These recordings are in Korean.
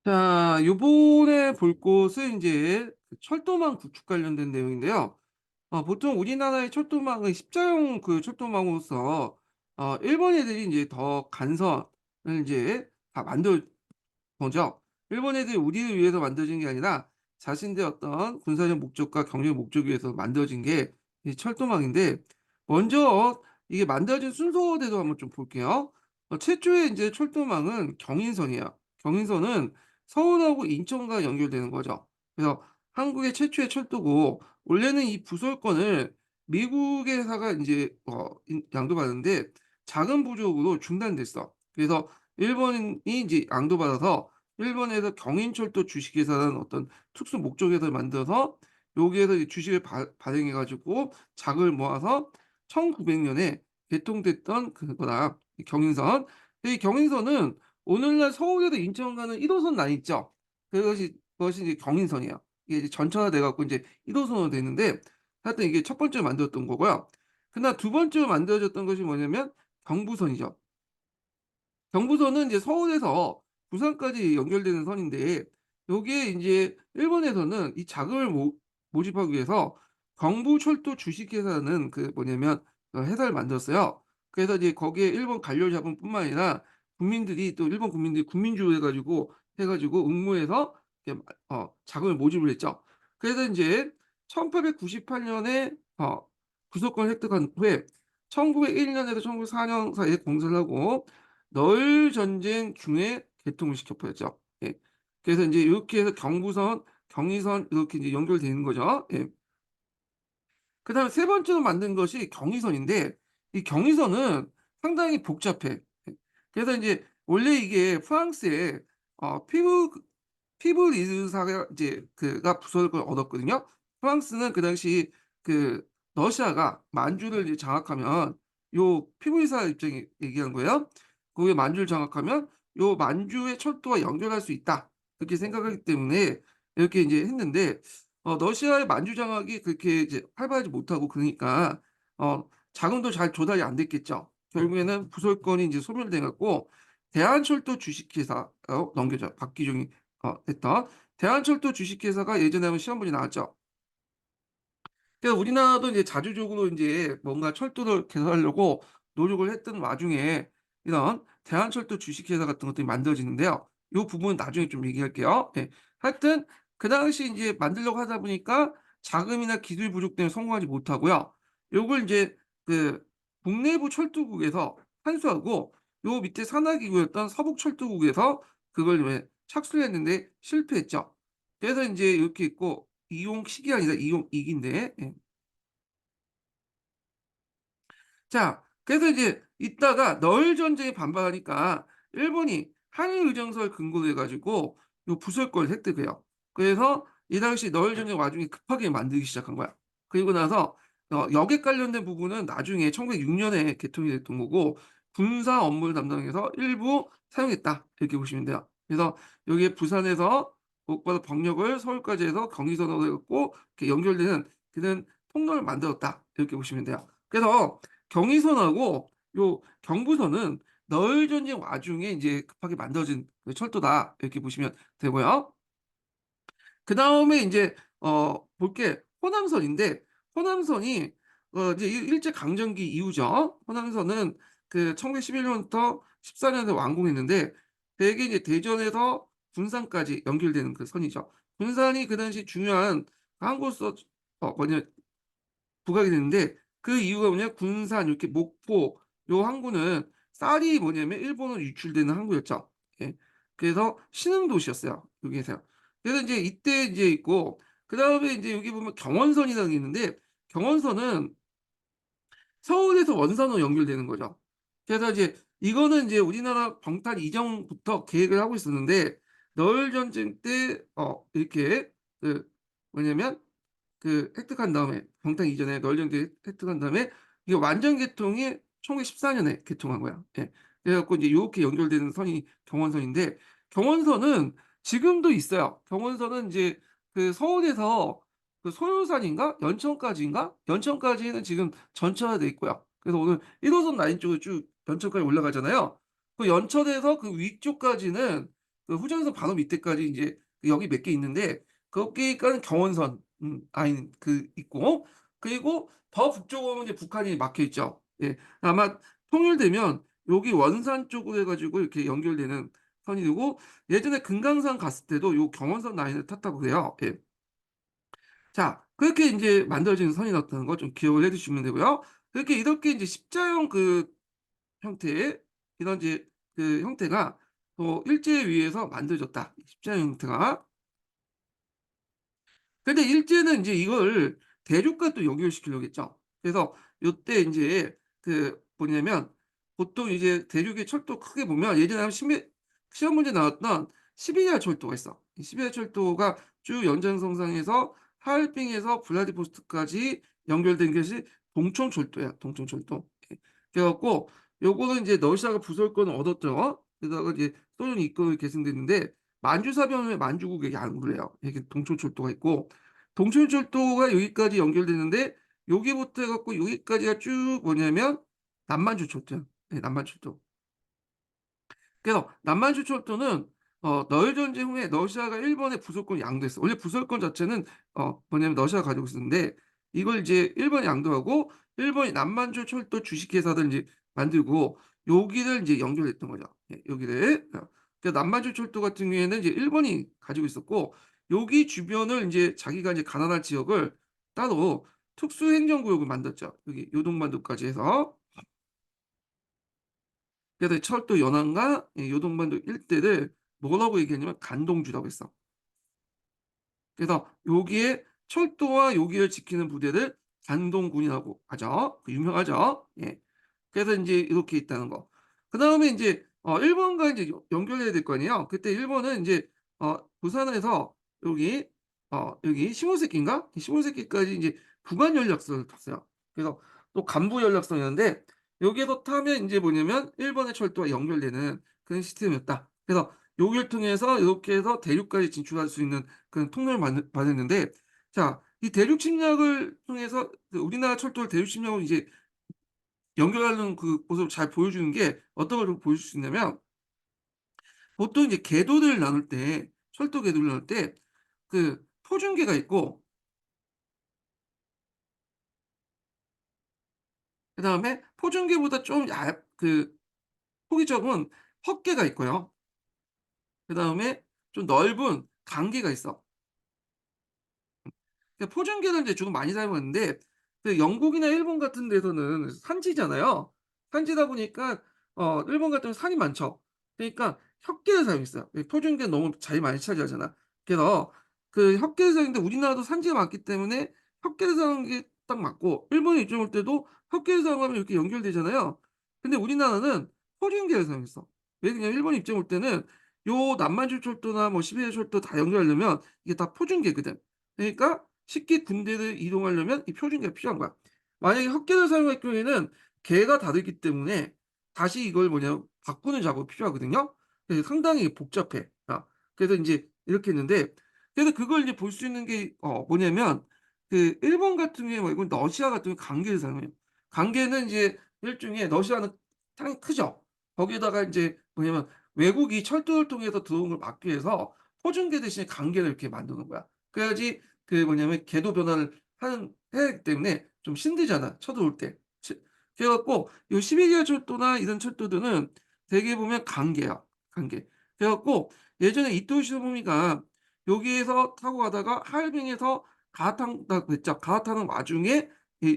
자, 요번에 볼 곳은 이제 그 철도망 구축 관련된 내용인데요. 보통 우리나라의 철도망은 십자형 그 철도망으로서 일본 애들이 인제 더 간선을 인제 다 만들 거죠. 일본 애들이 우리를 위해서 만들어진 게 아니라 자신들의 어떤 군사적 목적과 경제적 목적을 위해서 만들어진 게 이 철도망인데, 먼저 이게 만들어진 순서대로 한번 좀 볼게요. 최초의 인제 철도망은 경인선이에요. 경인선은 서울하고 인천과 연결되는 거죠. 그래서 한국의 최초의 철도고, 원래는 이 부설권을 미국의 회사가 인제 양도받았는데 자금 부족으로 중단됐어. 그래서 일본이 인제 양도받아서 일본에서 경인철도 주식회사라는 어떤 특수 목적회사를 만들어서 여기에서 이제 주식을 발행해 가지고 자금을 모아서 1900 년에 개통됐던 그거다. 이 경인선. 이 경인선은 오늘날 서울에서 인천 가는 1 호선 라인 있죠. 그것이 이제 경인선이에요. 이게 이제 전철화돼 갖고 인제 1 호선으로 됐는데, 하여튼 이게 첫 번째로 만들었던 거고요. 그다음 두 번째로 만들어졌던 것이 뭐냐면 경부선이죠. 경부선은 이제 서울에서 부산까지 연결되는 선인데, 요게 인제 일본에서는 이 자금을 모집하기 위해서 경부철도 주식회사라는 그 뭐냐면 회사를 만들었어요. 그래서 이제 거기에 일본 관료 자금뿐만 아니라 국민들이, 또 일본 국민들이 국민주의 해 가지고 응모해서 이렇게 자금을 모집을 했죠. 그래서 인제 1898 년에 구속권을 획득한 후에 1901 년에서 1904년 사이에 공사를 하고 널 전쟁 중에 개통을 시켜 버렸죠. 예. 그래서 인제 요렇게 해서 경부선, 경의선 이렇게 이제 연결되는 거죠. 예. 그다음에 세 번째로 만든 것이 경의선인데, 이 경의선은 상당히 복잡해. 예. 그래서 인제 원래 이게 프랑스의 피브리즈사가 이제 그가 부서를 얻었거든요. 프랑스는 그 당시 그 러시아가 만주를 이제 장악하면, 요 피브리사 입장이 얘기한 거예요. 거기에 만주를 장악하면 요 만주의 철도와 연결할 수 있다, 그렇게 생각하기 때문에 이렇게 인제 했는데, 러시아의 만주 장악이 그렇게 이제 활발하지 못하고, 그러니까 자금도 잘 조달이 안 됐겠죠. 결국에는 부설권이 인제 소멸돼 갖고 대한철도 주식회사로 넘겨져요. 박기종이 했던 대한철도 주식회사가, 예전에 한번 시험 문제 나왔죠. 그러니까 우리나라도 이제 자주적으로 인제 뭔가 철도를 개설하려고 노력을 했던 와중에 이런 대한철도 주식회사 같은 것들이 만들어지는데요. 요 부분은 나중에 좀 얘기할게요. 예. 하여튼 그 당시 인제 만들려고 하다 보니까 자금이나 기술 부족 때문에 성공하지 못하고요. 요걸 인제 그 북내부 철도국에서 환수하고, 요 밑에 산하기구였던 서북철도국에서 그걸 왜 착수를 했는데 실패했죠. 그래서 인제 이렇게 있고, 이용식이 아니라 이용익인데, 예. 자, 그래서 이제 있다가 너일 전쟁에 반발하니까 일본이 한일 의정서를 근거로 해 가지고 요 부설권을 획득해요. 그래서 이 당시 너일 전쟁 와중에 급하게 만들기 시작한 거야. 그리고 나서 여객 관련된 부분은 나중에 1906 년에 개통이 됐던 거고, 군사 업무를 담당해서 일부 사용했다, 이렇게 보시면 돼요. 그래서 여기에 부산에서 무엇보다 병력을 서울까지 해서 경의선으로 해 갖고 이렇게 연결되는 그런 통로를 만들었다, 이렇게 보시면 돼요. 그래서 경의선하고 요 경부선은 너일 전쟁 와중에 인제 급하게 만들어진 그 철도다, 이렇게 보시면 되고요. 그다음에 인제 볼 게 호남선인데, 호남선이 이제 일제 강점기 이후죠. 호남선은 그 1911 년부터 14 년에 완공했는데, 대개 이제 대전에서 군산까지 연결되는 그 선이죠. 군산이 그 당시 중요한 항구로서 뭐냐 부각이 되는데, 그 이유가 뭐냐면 군산, 이렇게 목포 요 항구는 쌀이 뭐냐면 일본으로 유출되는 항구였죠. 예. 그래서 신흥 도시였어요, 여기에서요. 그래서 인제 이때 인제 있고, 그다음에 인제 여기 보면 경원선이라는 게 있는데, 경원선은 서울에서 원산으로 연결되는 거죠. 그래서 이제 이거는 인제 우리나라 병탈 이전부터 계획을 하고 있었는데, 너일 전쟁 때 이렇게 그 뭐냐면 그 획득한 다음에, 병탁 이전에 널령대 획득한 다음에 이게 완전 개통이 1914 년에 개통한 거야. 예. 그래 갖고 인제 요렇게 연결되는 선이 경원선인데, 경원선은 지금도 있어요. 경원선은 인제 그 서울에서 그 소요산인가 연천까지인가? 연천까지는 지금 전철화돼 있고요. 그래서 오늘 1 호선 라인 쪽으로 쭉 연천까지 올라가잖아요. 그 연천에서 그 위쪽까지는 그 후전선 바로 밑에까지 인제 역이 몇 개 있는데 거기가 경원선 라인 있고, 그리고 더 북쪽으로는 이제 북한이 막혀 있죠. 예. 아마 통일되면 여기 원산 쪽으로 해 가지고 이렇게 연결되는 선이 되고, 예전에 금강산 갔을 때도 요 경원선 라인을 탔다고 그래요. 예. 자, 그렇게 인제 만들어진 선이었다는 거 좀 기억을 해 두시면 되고요. 이렇게 인제 십자형 형태의 이런 이제 형태가 일제 위에서 만들어졌다. 십자형 형태가. 근데 일제는 인제 이걸 대륙과 또 연결시키려고 했죠. 그래서 요때 인제 뭐냐면, 보통 이제 대륙의 철도 크게 보면 예전에 한 시험 문제 나왔던 시베리아 철도가 있어. 이 시베리아 철도가 쭉 연장선상에서 하얼빈에서 블라디보스토크까지 연결된 것이 동청철도야, 동청철도. 예. 그래 갖고 요거는 인제 러시아가 부설권을 얻었죠. 그러다가 이제 소련이 이끌고 계승됐는데, 만주사변 만주국에 양보를 해요. 이게 동청철도가 있고, 동천철도가 여기까지 연결되는데, 여기부터 해 갖고 여기까지가 쭉 뭐냐면 남만주철도야. 네, 남만철도. 그래서 남만주철도는 러일 전쟁 후에 러시아가 일본에 부속권을 양도했어. 원래 부속권 자체는 뭐냐면 러시아가 가지고 있었는데, 이걸 이제 일본이 양도하고 일본이 남만주 철도 주식회사를 이제 만들고 여기를 이제 연결했던 거죠. 예, 여기를. 그러니까 남만주 철도 같은 경우에는 이제 일본이 가지고 있었고, 여기 주변을 인제 자기가 이제 가난한 지역을 따로 특수행정구역을 만들었죠. 여기 요동반도까지 해서. 그래서 철도 연안과 요동반도 일대를 뭐라고 얘기했냐면 간동주라고 했어. 그래서 여기에 철도와 여기를 지키는 부대를 단동군이라고 하죠. 유명하죠. 예. 그래서 인제 이렇게 있다는 거. 그다음에 인제 일본과 인제 연결해야 될 거 아니에요. 그때 일본은 인제 부산에서 여기 여기 시모세키인가? 시모세키까지 인제 구간 연락선을 탔어요. 그래서 또 간부 연락선이었는데, 여기에서 타면 인제 뭐냐면 일본의 철도와 연결되는 그런 시스템이었다. 그래서 요길 통해서 요렇게 해서 대륙까지 진출할 수 있는 그런 통로를 마련했는데, 자, 이 대륙 침략을 통해서 우리나라 철도를 대륙 침략으로 이제 연결하는 그 모습을 잘 보여주는 게 어떤 걸 보여줄 수 있냐면, 보통 이제 궤도를 나눌 때, 철도 궤도를 나눌 때 표준계가 있고, 그다음에 표준계보다 좀 폭이 적은 헛계가 있고요. 그다음에 좀 넓은 간계가 있어. 포장계를 이제 주로 많이 사용하는데, 영국이나 일본 같은 데서는 산지잖아요. 산지다 보니까 일본 같은 경우는 산이 많죠. 그러니까 혓개를 사용했어요. 표준계는 너무 자리 많이 차지하잖아. 그래서 혓개를 사용했는데, 우리나라도 산지가 많기 때문에 혓개를 사용하는 게 딱 맞고, 일본에 입장 올 때도 혓개를 사용하면 이렇게 연결되잖아요. 근데 우리나라는 포준계를 사용했어. 왜 그러냐면 일본 입장 올 때는 요 남만주 철도나 뭐 시베리아 철도 다 연결하려면 이게 다 포준계거든. 그러니까 쉽게 군대를 이동하려면 이 표준계가 필요한 거야. 만약에 헛개를 사용할 경우에는 계가 다르기 때문에 다시 이걸 바꾸는 작업이 필요하거든요. 그래서 상당히 복잡해. 그래서 인제 이렇게 했는데, 그래서 그걸 이제 볼 수 있는 게 뭐냐면, 일본 같은 경우에 말고 러시아 같은 경우에 강계를 사용해요. 강계는 이제 일종의, 러시아는 상당히 크죠. 거기에다가 인제 뭐냐면 외국이 철도를 통해서 들어오는 걸 막기 위해서 표준계 대신에 강계를 이렇게 만드는 거야. 그래야지 뭐냐면 궤도 변환을 해야 하기 때문에 좀 힘들잖아, 쳐들어올 때. 그래 갖고 요 시베리아 철도나 이런 철도들은 대개 보면 관계야, 관계. 그래 갖고 예전에 이토 시노부미가 여기에서 타고 가다가 하얼빈에서 갈아탄다고 했죠. 갈아타는 와중에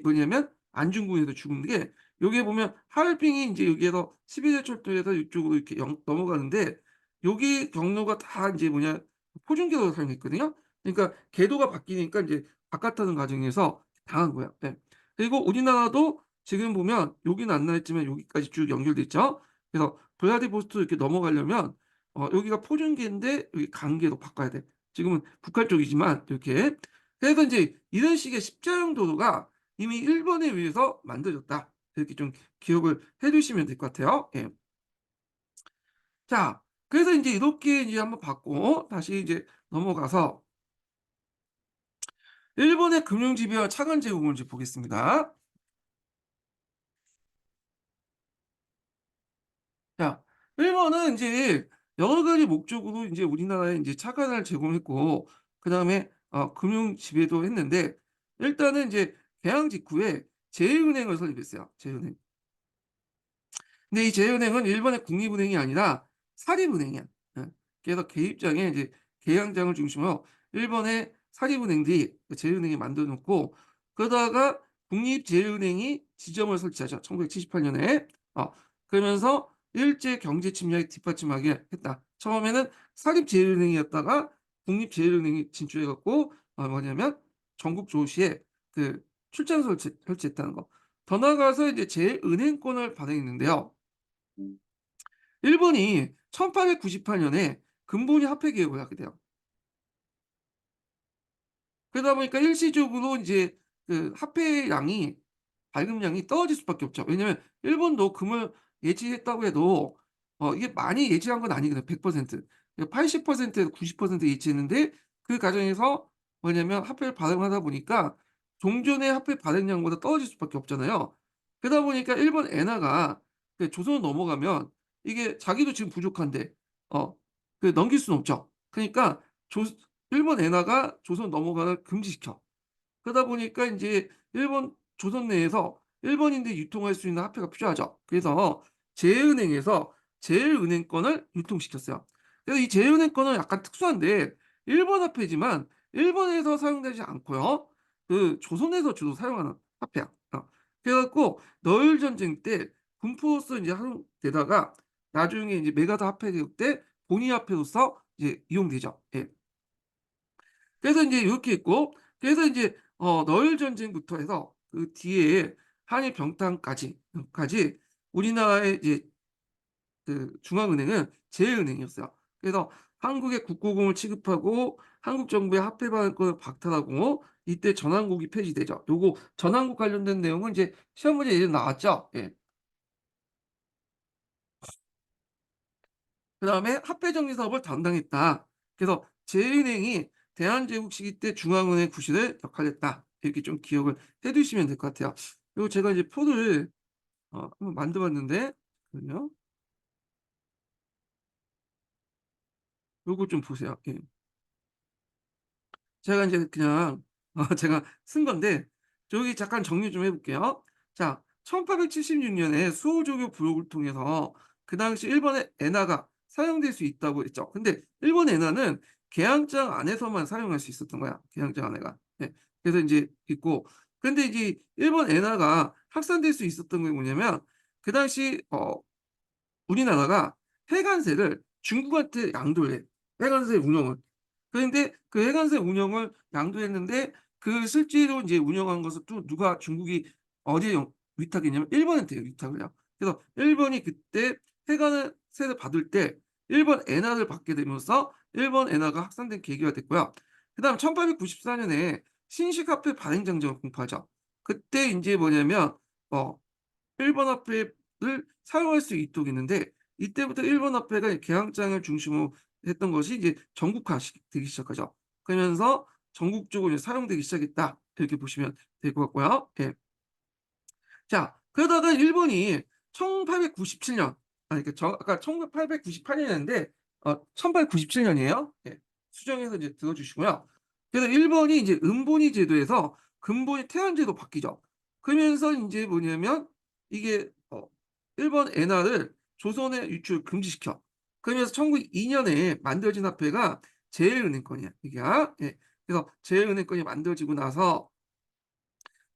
뭐냐면 안중근에서 죽은 게, 여기에 보면 하얼빈이 인제 여기에서 시베리아 철도에서 이쪽으로 이렇게 넘어가는데, 여기 경로가 다 인제 포준궤도를 사용했거든요. 그러니까 궤도가 바뀌니까 인제 바깥하는 과정에서 당한 거야. 예. 그리고 우리나라도 지금 보면 여기는 안 나와 있지만 여기까지 쭉 연결돼 있죠. 그래서 블라디보스토크 이렇게 넘어가려면 여기가 포준계인데 여기 간계로 바꿔야 돼. 지금은 북한 쪽이지만 이렇게. 그래서 인제 이런 식의 십자형 도로가 이미 일본에 의해서 만들어졌다. 이렇게 좀 기억을 해 두시면 될 것 같아요. 예. 자, 그래서 인제 이렇게 이제 한번 봤고, 다시 이제 넘어가서 일본의 금융 지배와 차관 제국을 이제 보겠습니다. 자, 일본은 인제 여러 가지 목적으로 인제 우리나라에 인제 차관을 제공했고 그다음에 금융 지배도 했는데 일단은 인제 개항 직후에 제일은행을 설립했어요, 제일은행. 근데 이 제일은행은 일본의 국립은행이 아니라 사립은행이야. 예. 그래서 개입장에 이제 개항장을 중심으로 일본의 사립은행들이 그 제일은행에 만들어 놓고 그러다가 국립제일은행이 지점을 설치하죠. 1978 년에. 그러면서 일제 경제 침략에 뒷받침하게 했다. 처음에는 사립제일은행이었다가 국립제일은행이 진출해 갖고 뭐냐면 전국 조시에 그 출장 설치했다는 거. 더 나아가서 이제 제일은행권을 발행했는데요. 일본이 1898 년에 근본위 화폐 개혁을 하게 돼요. 그러다 보니까 일시적으로 인제 그 화폐량이 발급량이 떨어질 수밖에 없죠. 왜냐면 일본도 금을 예치했다고 해도 이게 많이 예치한 건 아니거든요, 100%. 80%에서 90% 예치했는데 그 과정에서 뭐냐면 화폐를 발행하다 보니까 종전의 화폐 발행량보다 떨어질 수밖에 없잖아요. 그러다 보니까 일본 엔화가 그 조선으로 넘어가면 이게 자기도 지금 부족한데 어 넘길 수는 없죠. 그러니까 조 일본 엔화가 조선 넘어가를 금지시켜. 그러다 보니까 인제 일본 조선 내에서 일본인들이 유통할 수 있는 화폐가 필요하죠. 그래서 제일은행에서 제일은행권을 유통시켰어요. 그래서 이 제일은행권은 약간 특수한데 일본 화폐지만 일본에서 사용되지 않고요. 그 조선에서 주로 사용하는 화폐야. 그래 갖고 너일 전쟁 때 군포로서 인제 활용되다가 나중에 인제 메가다 화폐 개혁 때 본위 화폐로서 이제 이용되죠. 예. 그래서 인제 요렇게 있고 그래서 인제 너일 전쟁부터 해서 그 뒤에 한일 병탄까지 우리나라의 이제 그 중앙은행은 제일은행이었어요. 그래서 한국에 국고금을 취급하고 한국 정부의 화폐 발행권을 박탈하고 이때 전환국이 폐지되죠. 요거 전환국 관련된 내용은 이제 시험 문제에 예전 나왔죠. 예. 그다음에 화폐 정리 사업을 담당했다. 그래서 제일은행이 대한제국 시기 때 중앙은행 구실을 역할했다. 이렇게 좀 기억을 해 두시면 될 것 같아요. 그리고 제가 이제 표를 한번 만들어 봤는데 잠깐만요. 요거 좀 보세요. 예. 제가 인제 그냥 제가 쓴 건데 저기 잠깐 정리 좀 해 볼게요. 자 1876 년에 수호조교 부록을 통해서 그 당시 일본의 엔화가 사용될 수 있다고 했죠. 근데 일본 엔화는 개항장 안에서만 사용할 수 있었던 거야, 개항장 안에가. 예. 그래서 인제 있고 근데 이제 일본 엔화가 확산될 수 있었던 게 뭐냐면 그 당시 우리나라가 해관세를 중국한테 양도를 해. 해관세 운영을. 그런데 그 해관세 운영을 양도했는데 그 실제로 인제 운영한 것을 또 누가 중국이 어디에 위탁했냐면 일본한테 위탁을 해요. 그래서 일본이 그때 해관세를 받을 때 일본 엔화를 받게 되면서 일본 엔화가 확산된 계기가 됐고요. 그다음 1894 년에 신식화폐 발행 장정을 공포하죠. 그때 인제 뭐냐면 어 일본 화폐를 사용할 수 있도록 했는데 이때부터 일본 화폐가 개항장을 중심으로 했던 것이 이제 전국화 되기 시작하죠. 그러면서 전국적으로 이제 사용되기 시작했다. 이렇게 보시면 될 것 같고요. 예. 자 그러다가 일본이 1897년 그러니까 아까 1898 년이었는데 1897 년이에요. 예. 수정해서 이제 들어 주시고요. 그래서 일본이 이제 은본위 제도에서 근본위 태환제로 바뀌죠. 그러면서 인제 뭐냐면 이게 일본 엔화를 조선에 유출 금지시켜. 그러면서 1902 년에 만들어진 화폐가 제일은행권이야 이게. 예. 그래서 제일은행권이 만들어지고 나서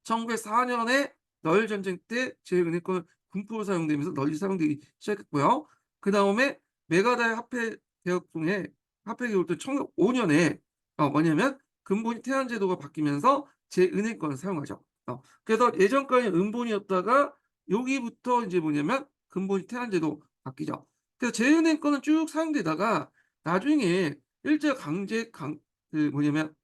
1904 년에 너일 전쟁 때 제일은행권은 군포로 사용되면서 널리 사용되기 시작했고요. 그다음에 메가다의 화폐 개혁 통해 화폐 개혁도 1905 년에 뭐냐면 근본위 태환 제도가 바뀌면서 제은행권을 사용하죠. 그래서 예전까지는 은본위였다가 여기부터 인제 뭐냐면 근본위 태환 제도 바뀌죠. 그래서 제은행권은 쭉 사용되다가 나중에 일제 강제 그 뭐냐면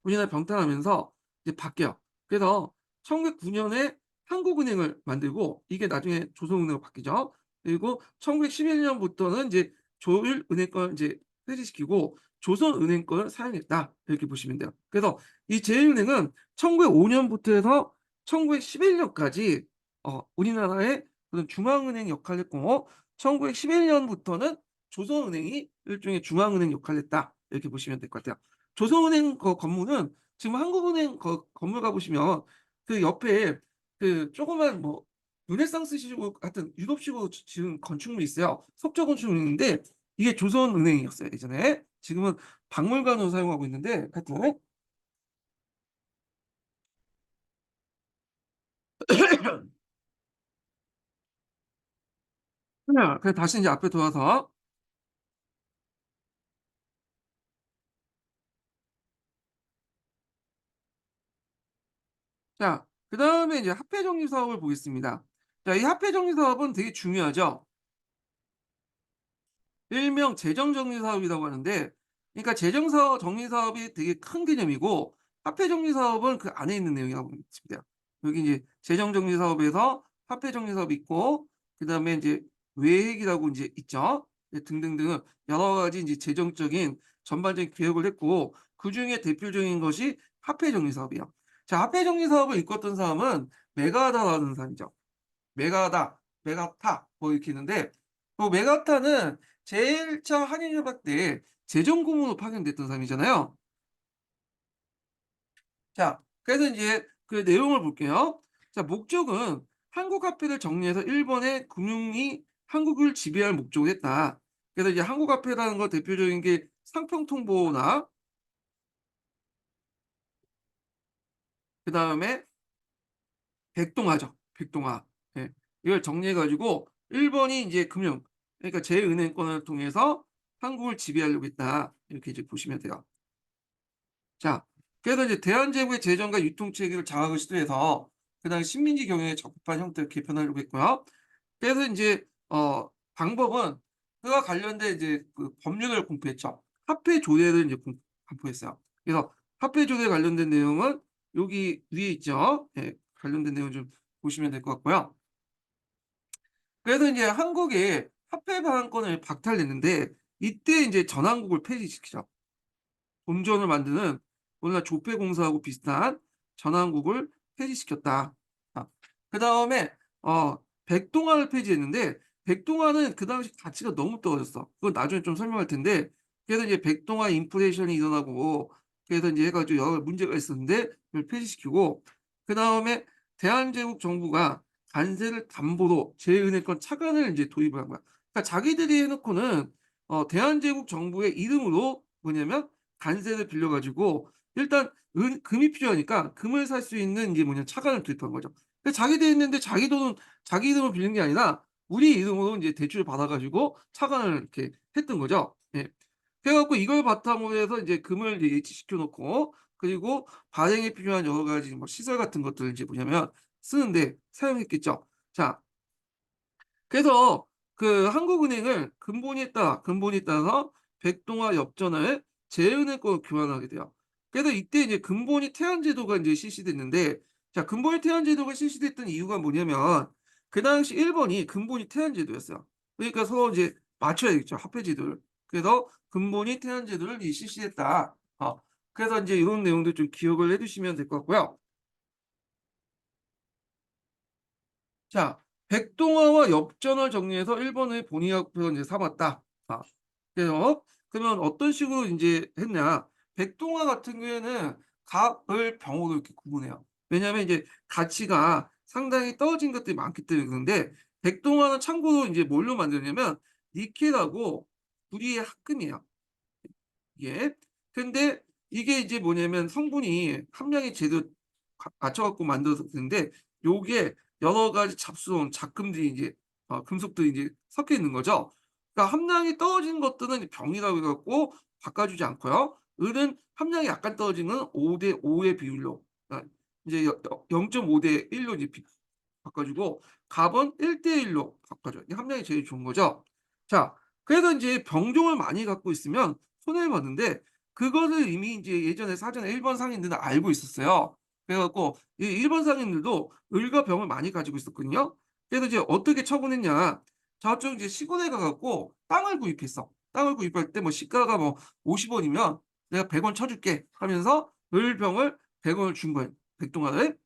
우리나라 병탈하면서 이제 바뀌어요. 그래서 1909 년에 한국은행을 만들고 이게 나중에 조선은행으로 바뀌죠. 그리고 1911 년부터는 이제 조일은행권을 인제 폐지시키고 조선은행권을 사용했다. 이렇게 보시면 돼요. 그래서 이 제일은행은 1905 년부터 해서 1911 년까지 우리나라의 그런 중앙은행 역할을 했고 1911 년부터는 조선은행이 일종의 중앙은행 역할을 했다. 이렇게 보시면 될 것 같아요. 조선은행 건물은 지금 한국은행 건물 가 보시면 그 옆에 그 조그만 뭐 르네상스식으로 하여튼 유럽식으로 지은 건축물이 있어요. 석조 건축물이 있는데 이게 조선은행이었어요, 예전에. 지금은 박물관으로 사용하고 있는데 하여튼 그래서 다시 이제 앞에 돌아서, 자, 그다음에 이제 화폐 정리 사업을 보겠습니다. 자, 이 화폐 정리 사업은 되게 중요하죠. 일명 재정 정리 사업이라고 하는데, 그러니까 재정 사업 정리 사업이 되게 큰 개념이고 화폐 정리 사업은 그 안에 있는 내용이라고 보시면 돼요. 여기 이제 재정 정리 사업에서 화폐 정리 사업이 있고, 그다음에 이제 외획이라고 이제 있죠. 등등등 여러 가지 이제 재정적인 전반적인 개혁을 했고, 그중에 대표적인 것이 화폐 정리 사업이에요. 자, 화폐 정리 사업을 이끌었던 사람은 메가다라는 사람이죠. 메가다, 메가타 뭐 이렇게 있는데, 메가타는 제1차 한일협약 때 재정고문으로 파견됐던 사람이잖아요. 자, 그래서 이제 그 내용을 볼게요. 자, 목적은 한국 화폐를 정리해서 일본의 금융이 한국을 지배할 목적을 했다. 그래서 이제 한국 화폐라는 거 대표적인 게 상평통보나 그다음에 백동화죠. 백동화. 예. 이걸 정리해 가지고 일본이 이제 금융, 그러니까 제은행권을 통해서 한국을 지배하려고 했다. 이렇게 이제 보시면 돼요. 자, 그래서 이제 대한제국의 재정과 유통 체계를 장악을 시도해서 그다음에 식민지 경영에 적합한 형태로 개편하려고 했고요. 그래서 인제 방법은 그와 관련된 이제 그 법률을 공표했죠. 화폐 조례를 인제 공표했어요. 그래서 화폐 조례에 관련된 내용은 여기 위에 있죠. 예. 관련된 내용 좀 보시면 될 것 같고요. 그래서 인제 한국이 화폐 발행권을 박탈냈는데 이때 인제 전환국을 폐지시키죠. 본전을 만드는 오늘날 조폐공사하고 비슷한 전환국을 폐지시켰다. 아, 그다음에 백동화를 폐지했는데 백동화는 그 당시 가치가 너무 떨어졌어. 그건 나중에 좀 설명할 텐데, 그래서 이제 백동화 인플레이션이 일어나고 그래서 이제 해 가지고 여러 문제가 있었는데 그걸 폐지시키고, 그다음에 대한제국 정부가 관세를 담보로 제은행권 차관을 이제 도입을 한 거야. 그러니까 자기들이 해 놓고는 대한제국 정부의 이름으로 뭐냐면 관세를 빌려 가지고 일단 금이 필요하니까 금을 살 수 있는 이게 뭐냐 차관을 도입한 거죠. 근데 자기들이 했는데 자기 돈은 자기 이름으로 빌린 게 아니라 우리 이름으로 인제 대출을 받아 가지고 차관을 이렇게 했던 거죠. 예. 그래 갖고 이걸 바탕으로 해서 이제 금을 이제 예치시켜 놓고, 그리고 발행에 필요한 여러 가지 뭐 시설 같은 것들을 이제 뭐냐면 쓰는데 사용했겠죠. 자, 그래서 그 한국은행을 근본에 따라서 백동화 엽전을 제은행권으로 교환하게 돼요. 그래서 이때 이제 근본이 태안제도가 이제 실시됐는데, 자, 근본이 태안제도가 실시됐던 이유가 뭐냐면 그 당시 일본이 근본이 태안제도였어요. 그러니까 서로 이제 맞춰야겠죠, 화폐제도를. 그래서 근본이 태안제도를 이 실시했다. 그래서 이제 이런 내용들 좀 기억을 해 두시면 될 것 같고요. 자, 백동화와 엽전을 정리해서 일본의 본위학표로 이제 삼았다. 그래서 그러면 어떤 식으로 인제 했냐. 백동화 같은 경우에는 갑을 병으로 이렇게 구분해요. 왜냐하면 이제 가치가 상당히 떨어진 것들이 많기 때문에 그런데, 백동화는 참고로 인제 뭘로 만들었냐면 니켈하고 구리의 합금이에요, 이게. 근데 이게 이제 뭐냐면 성분이 함량이 제대로 맞춰 갖고 만들어졌는데 요게 여러 가지 잡스러운 잡금들이 이제 금속들이 이제 섞여 있는 거죠. 그러니까 함량이 떨어진 것들은 이제 병이라고 해 갖고 바꿔 주지 않고요. 을은 함량이 약간 떨어지면 5대 5의 비율로, 그러니까 이제 0.5대 1로 이제 바꿔 주고, 갑은 1대 1로 바꿔 줘요. 이 함량이 제일 좋은 거죠. 자, 그래서 인제 병종을 많이 갖고 있으면 손해를 봤는데 그거를 이미 인제 예전에 사전에 일본 상인들은 알고 있었어요. 그래 갖고 이 일본 상인들도 을과 병을 많이 가지고 있었거든요. 그래서 이제 어떻게 처분했냐. 저쪽 이제 시골에 가 갖고 땅을 구입했어. 땅을 구입할 때 뭐 시가가 뭐 50 원이면 "내가 100원 쳐 줄게." 하면서 을병을 100 원을 준 거예요, 백동화를.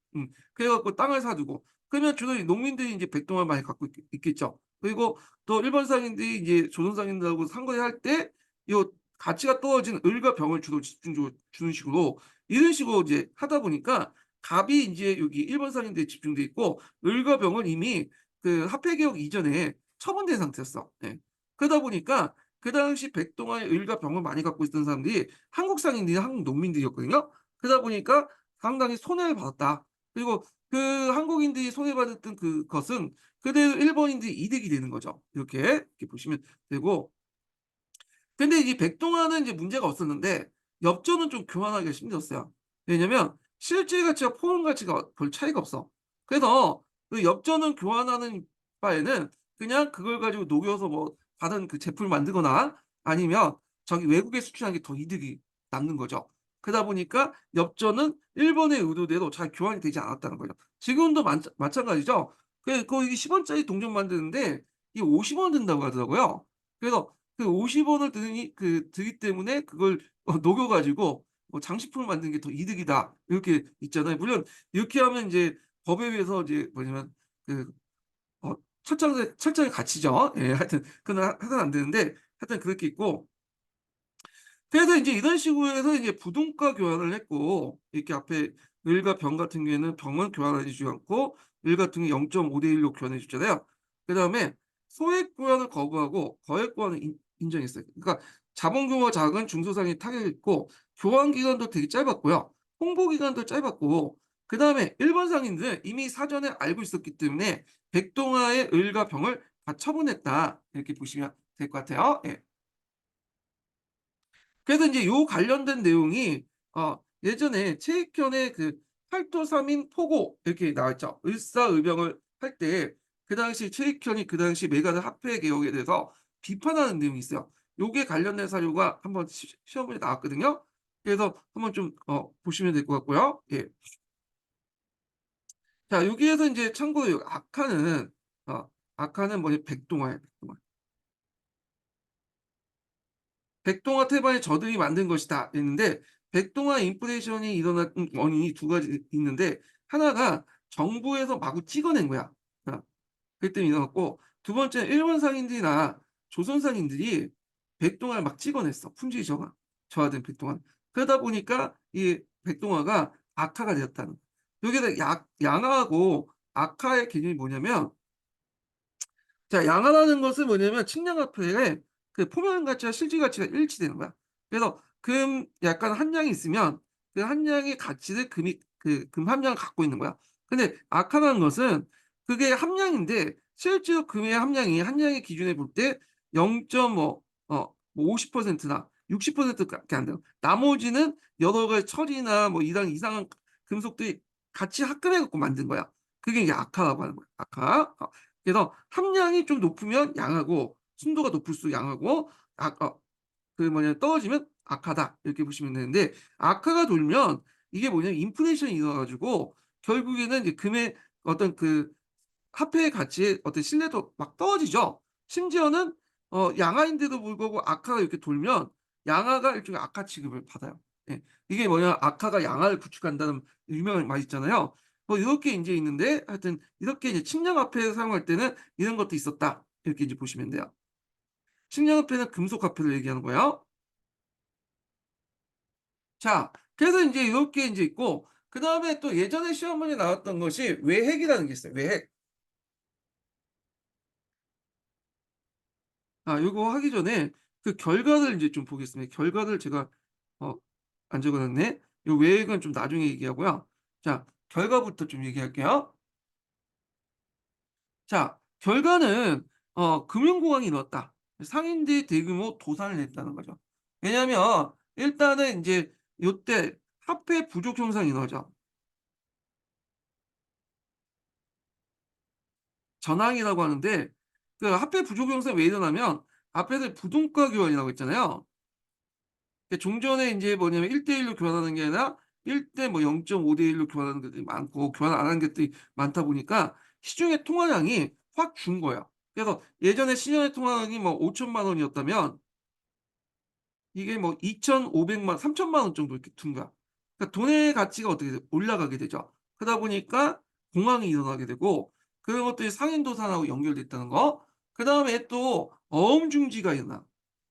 그래 갖고 땅을 사 두고, 그러면 주로 이 농민들이 인제 백동화를 많이 갖고 있겠죠. 그리고 또 일본 상인들이 이제 조선 상인들하고 상거래할 때 요 가치가 떨어진 을과 병을 주로 집중적으로 주는 식으로 이런 식으로 이제 하다 보니까 갑이 인제 여기 일본 상인들에 집중돼 있고 을과 병은 이미 그 화폐 개혁 이전에 처분된 상태였어. 예. 그러다 보니까 그 당시 백동아의 을과 병을 많이 갖고 있었던 사람들이 한국 상인들이나 한국 농민들이었거든요. 그러다 보니까 상당히 손해를 받았다. 그리고 그 한국인들이 손해받았던 그것은 그대로 일본인들이 이득이 되는 거죠. 이렇게 보시면 되고, 근데 이 백동화는 이제 문제가 없었는데 엽전은 좀 교환하기가 힘들었어요. 왜냐면 실제 가치와 포괄 가치가 별 차이가 없어. 그래서 그 엽전은 교환하는 바에는 그냥 그걸 가지고 녹여서 뭐 다른 그 제품을 만들거나 아니면 저기 외국에 수출하는 게 더 이득이 남는 거죠. 그러다 보니까 엽전은 일본의 의도대로 잘 교환이 되지 않았다는 거죠. 지금도 마찬가지죠. 거기 10 원짜리 동전 만드는데 이게 50원 든다고 하더라고요. 그래서 그 50 원을 들기 때문에 그걸 녹여 가지고 뭐 장식품을 만드는 게 더 이득이다. 이렇게 있잖아요. 물론 이렇게 하면 인제 법에 의해서 이제 뭐냐면 그 철장의 가치죠. 예, 하여튼 그건 해서는 안 되는데 하여튼 그렇게 있고, 그래서 인제 이런 식으로 해서 이제 부동가 교환을 했고, 이렇게 앞에 을과 병 같은 경우에는 병은 교환해 주지 않고 을 같은 경우 0.5대 1로 교환해 줬잖아요. 그다음에 소액 교환을 거부하고 거액 교환을 인정했어요. 그러니까 자본 규모가 작은 중소상이 타격했고 교환 기간도 되게 짧았고요. 홍보 기간도 짧았고, 그다음에 일본 상인들은 이미 사전에 알고 있었기 때문에 백동화의 을과 병을 다 처분했다. 이렇게 보시면 될 것 같아요. 예. 그래서 인제 요 관련된 내용이 예전에 최익현의 그 팔도삼인 포고 이렇게 나와 있죠. 을사의병을 할 때 그 당시 최익현이 그 당시 메가드 화폐 개혁에 대해서 비판하는 내용이 있어요. 요게 관련된 사료가 한번 시험에 나왔거든요. 그래서 한번 좀 보시면 될 것 같고요. 예. 자, 여기에서 인제 참고로 요 어 악화는 뭐냐, 백동화예요, 백동화. 백동화 태반이 저들이 만든 것이다 했는데, 백동화 인플레이션이 일어난 원인이 두 가지 있는데, 하나가 정부에서 마구 찍어낸 거야. 어 그것 때문에 일어났고, 두 번째는 일본 상인들이나 조선 상인들이 백동화를 막 찍어냈어. 품질이 저하된 백동화. 그러다 보니까 이 백동화가 악화가 되었다는 거야. 여기에다 양화하고 악화의 개념이 뭐냐면, 자, 양화라는 것은 뭐냐면 측량화폐의 그 표면 가치와 실질 가치가 일치되는 거야. 그래서 약간 한 양이 있으면 그 한 양의 가치를 금 함량을 갖고 있는 거야. 근데 악화라는 것은 그게 함량인데 실제로 금의 함량이 한 양의 기준에 볼 때 0. 뭐 50%나 60% 밖에 안 돼요. 나머지는 여러 가지 철이나 뭐 이런 이상한 금속들이 같이 합금해 갖고 만든 거야. 그게 이제 악화라고 하는 거야, 악화. 그래서 함량이 좀 높으면 양하고 순도가 높을수록 양하고 악 어 그 뭐냐 떨어지면 악하다, 이렇게 보시면 되는데, 악화가 돌면 이게 뭐냐면 인플레이션이 일어나 가지고 결국에는 이제 금의 어떤 그 화폐의 가치의 어떤 신뢰도 막 떨어지죠. 심지어는 양화인데도 불구하고 악화가 이렇게 돌면 양화가 일종의 악화 취급을 받아요. 예. 이게 뭐냐, 악화가 양화를 구축한다는 유명한 말 있잖아요. 뭐 요렇게 인제 있는데, 하여튼 이렇게 이제 측량화폐를 사용할 때는 이런 것도 있었다. 이렇게 이제 보시면 돼요. 측량화폐는 금속 화폐를 얘기하는 거예요. 자, 그래서 인제 요렇게 인제 있고, 그다음에 또 예전에 시험 문제에 나왔던 것이 외핵이라는 게 있어요, 외핵. 요거 하기 전에 그 결과를 인제 좀 보겠습니다. 결과를 제가 어 안 적어 놨네. 요 외액은 좀 나중에 얘기하고요. 자, 결과부터 좀 얘기할게요. 자, 결과는 금융공황이 일어났다. 상인들이 대규모 도산을 냈다는 거죠. 왜냐하면 일단은 인제 요때 화폐 부족 현상이 일어나죠. 전황이라고 하는데, 그 화폐 부족 현상이 왜 일어나면 앞에서 부동가 교환이라고 했잖아요. 종전에 인제 뭐냐면 1대1로 교환하는 게 아니라 1대 뭐 0.5대 1로 교환하는 것들이 많고 교환 안 하는 것들이 많다 보니까 시중의 통화량이 확 준 거예요. 그래서 예전에 시중의 통화량이 뭐 5 0 0 0만 원이었다면 이게 뭐 2,500만 3,000만 원 정도 이렇게 둔 거야. 그러니까 돈의 가치가 어떻게 돼, 올라가게 되죠. 그러다 보니까 공황이 일어나게 되고, 그런 것들이 상인도산하고 연결돼 있다는 거. 그다음에 또 어음 중지가 일어나.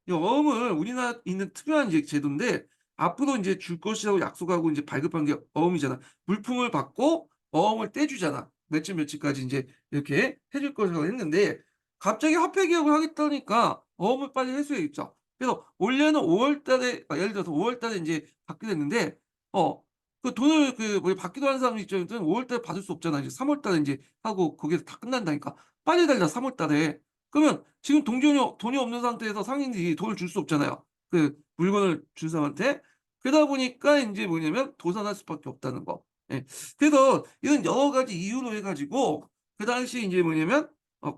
이 어음을 우리나라에 있는 특별한 이제 제도인데 앞으로 인제 줄 것이라고 약속하고 인제 발급한 게 어음이잖아. 물품을 받고 어음을 떼주잖아. 며칠 며칠까지 인제 이렇게 해줄 것이라고 했는데 갑자기 화폐 개혁을 하겠다니까 어음을 빨리 해소해야겠죠. 그래서 원래는 5월 달에 예를 들어서 5월 달에 인제 받게 됐는데 어 그 돈을 그 뭐 받기로 한 사람 입장에서는 5월 달에 받을 수 없잖아. 이제 3월 달에 인제 하고 거기에서 다 끝난다니까. 빨리 달라 3월 달에. 그러면 지금 돈이 없는 상태에서 상인들이 돈을 줄 수 없잖아요, 그 물건을 준 사람한테. 그러다 보니까 인제 뭐냐면 도산할 수밖에 없다는 거. 예. 그래서 이런 여러 가지 이유로 해 가지고 그 당시에 인제 뭐냐면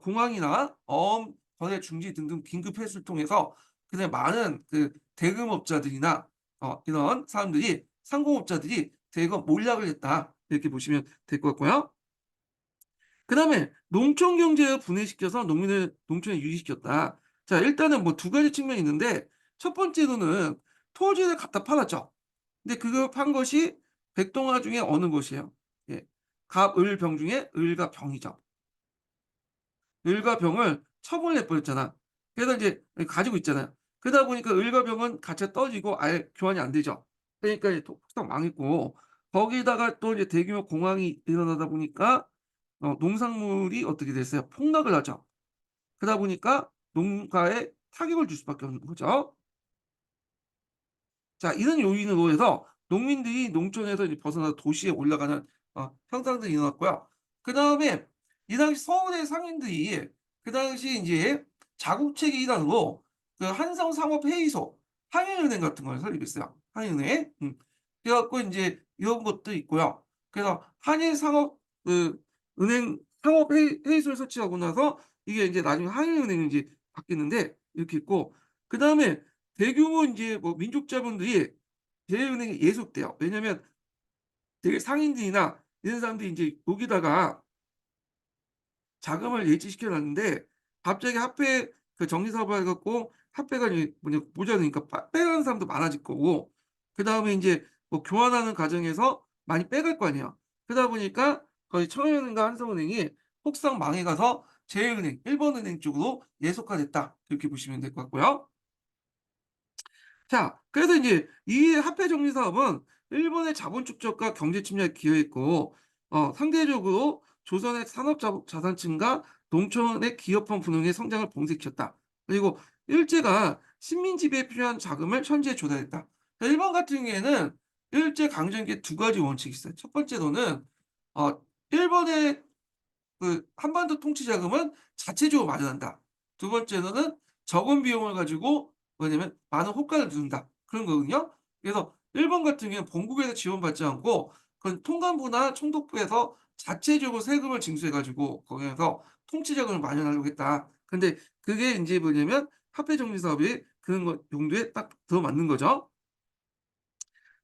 공항이나 거래 중지 등등 긴급 회수를 통해서 그다음에 많은 그 대금업자들이나 이런 사람들이 상공업자들이 대거 몰락을 했다. 이렇게 보시면 될 것 같고요. 그다음에 농촌 경제를 분해시켜서 농민을 농촌에 유리시켰다. 자 일단은 뭐 두 가지 측면이 있는데 첫 번째로는 토지를 갖다 팔았죠. 근데 그걸 판 것이 백동화 중에 어느 것이에요? 예. 갑, 을, 병 중에 을과 병이죠. 을과 병을 처분해 버렸잖아. 그래서 인제 가지고 있잖아요. 그러다 보니까 을과 병은 가치가 떨어지고 아예 교환이 안 되죠. 그러니까 이제 뚝딱 망했고 거기다가 또 이제 대규모 공황이 일어나다 보니까 농산물이 어떻게 됐어요? 폭락을 하죠. 그러다 보니까 농가에 타격을 줄 수밖에 없는 거죠. 자 이런 요인으로 해서 농민들이 농촌에서 이제 벗어나서 도시에 올라가는 현상들이 일어났고요. 그다음에 이 당시 서울의 상인들이 그 당시 인제 자국채기 일환으로 그 한성상업회의소, 한인은행 같은 걸 설립했어요. 한인은행. 그래 갖고 인제 이런 것도 있고요. 그래서 한일상업 그 은행 상업회의소를 설치하고 나서 이게 인제 나중에 한인은행이 인제 바뀌는데 이렇게 있고 그다음에 대규모 인제 뭐 민족 자본들이 대은행에 예속돼요. 왜냐면 되게 상인들이나 이런 사람들이 인제 여기다가 자금을 예치시켜 놨는데 갑자기 화폐 그 정리 사업을 해 갖고 화폐가 이제 뭐냐 모자라니까 빼가는 사람도 많아질 거고 그다음에 인제 뭐 교환하는 과정에서 많이 빼갈 거 아니에요. 그러다 보니까 거의 청해은행과 한성은행이 폭삭 망해 가서 제일은행, 일본은행 쪽으로 예속화됐다. 이렇게 보시면 될 것 같고요. 자 그래서 인제 이 화폐 정리 사업은 일본의 자본 축적과 경제 침략에 기여했고 상대적으로 조선의 산업 자산층과 농촌의 기업화 분야의 성장을 봉쇄시켰다. 그리고 일제가 식민 지배에 필요한 자금을 현지에 조달했다. 그러니까 일본 같은 경우에는 일제 강점기에 두 가지 원칙이 있어요. 첫 번째로는 어 일본의 그 한반도 통치 자금은 자체적으로 마련한다. 두 번째로는 적은 비용을 가지고 뭐냐면 많은 호가를 누른다. 그런 거거든요. 그래서 일본 같은 경우에는 본국에서 지원받지 않고 그 통감부나 총독부에서 자체적으로 세금을 징수해 가지고 거기에서 통치 자금을 마련하려고 했다. 근데 그게 인제 뭐냐면 화폐 정리 사업이 그런 거 용도에 딱 들어맞는 거죠.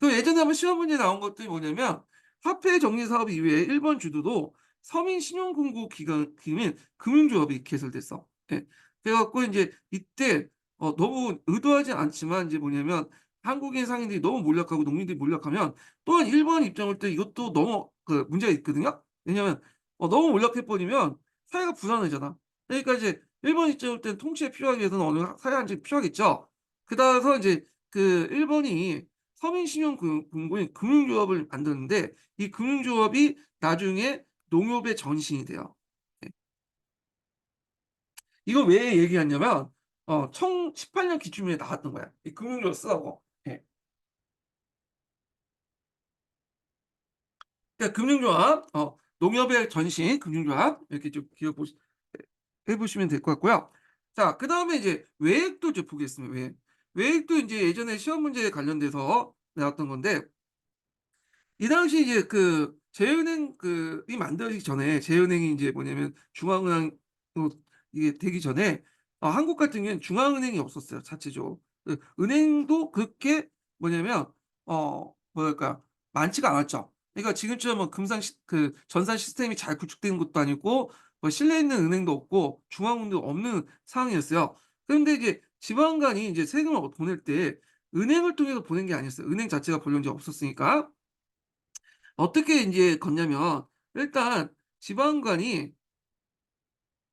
또 예전에 한번 시험 문제에 나온 것들이 뭐냐면 화폐 정리 사업 이외에 일본 주도도 서민 신용 공급 기금인 금융조합이 개설됐어. 예. 그래 갖고 인제 이때 너무 의도하지 않지만 인제 뭐냐면 한국인 상인들이 너무 몰락하고 농민들이 몰락하면 또한 일본 입장을 볼 때 이것도 너무 그 문제가 있거든요. 왜냐하면 너무 몰락해 버리면 사회가 불안해지잖아. 그러니까 이제 일본 입장을 볼 때는 통치에 필요하기 위해서는 어느 사회 안정이 필요하겠죠. 그래서 인제 그 일본이 서민신용금고인 금융조합을 만드는데 이 금융조합이 나중에 농협의 전신이 돼요. 예. 이걸 왜 얘기하냐면 1018년 기준에 나왔던 거야. 이 금융조합 쓰라고. 예. 그러니까 금융조합 농협의 전신 금융조합 이렇게 좀 기억 보시 해 보시면 될 것 같고요. 자 그다음에 이제 외액도 이제 보겠습니다, 외액. 외액도 인제 예전에 시험 문제에 관련돼서 나왔던 건데 이 당시 이제 그 제은행 이 만들어지기 전에 제은행이 인제 뭐냐면 중앙은행으로 이게 되기 전에 한국 같은 경우에는 중앙은행이 없었어요 자체적으로. 그 은행도 그렇게 뭐냐면 뭐랄까 많지가 않았죠. 그러니까 지금처럼 뭐 금상 전산 시스템이 잘 구축된 것도 아니고 뭐 실내에 있는 은행도 없고 중앙은행도 없는 상황이었어요. 그런데 이제 지방 간이 인제 세금을 보낼 때 은행을 통해서 보낸 게 아니었어요. 은행 자체가 본래 인제 없었으니까. 어떻게 인제 걷냐면 일단 지방간이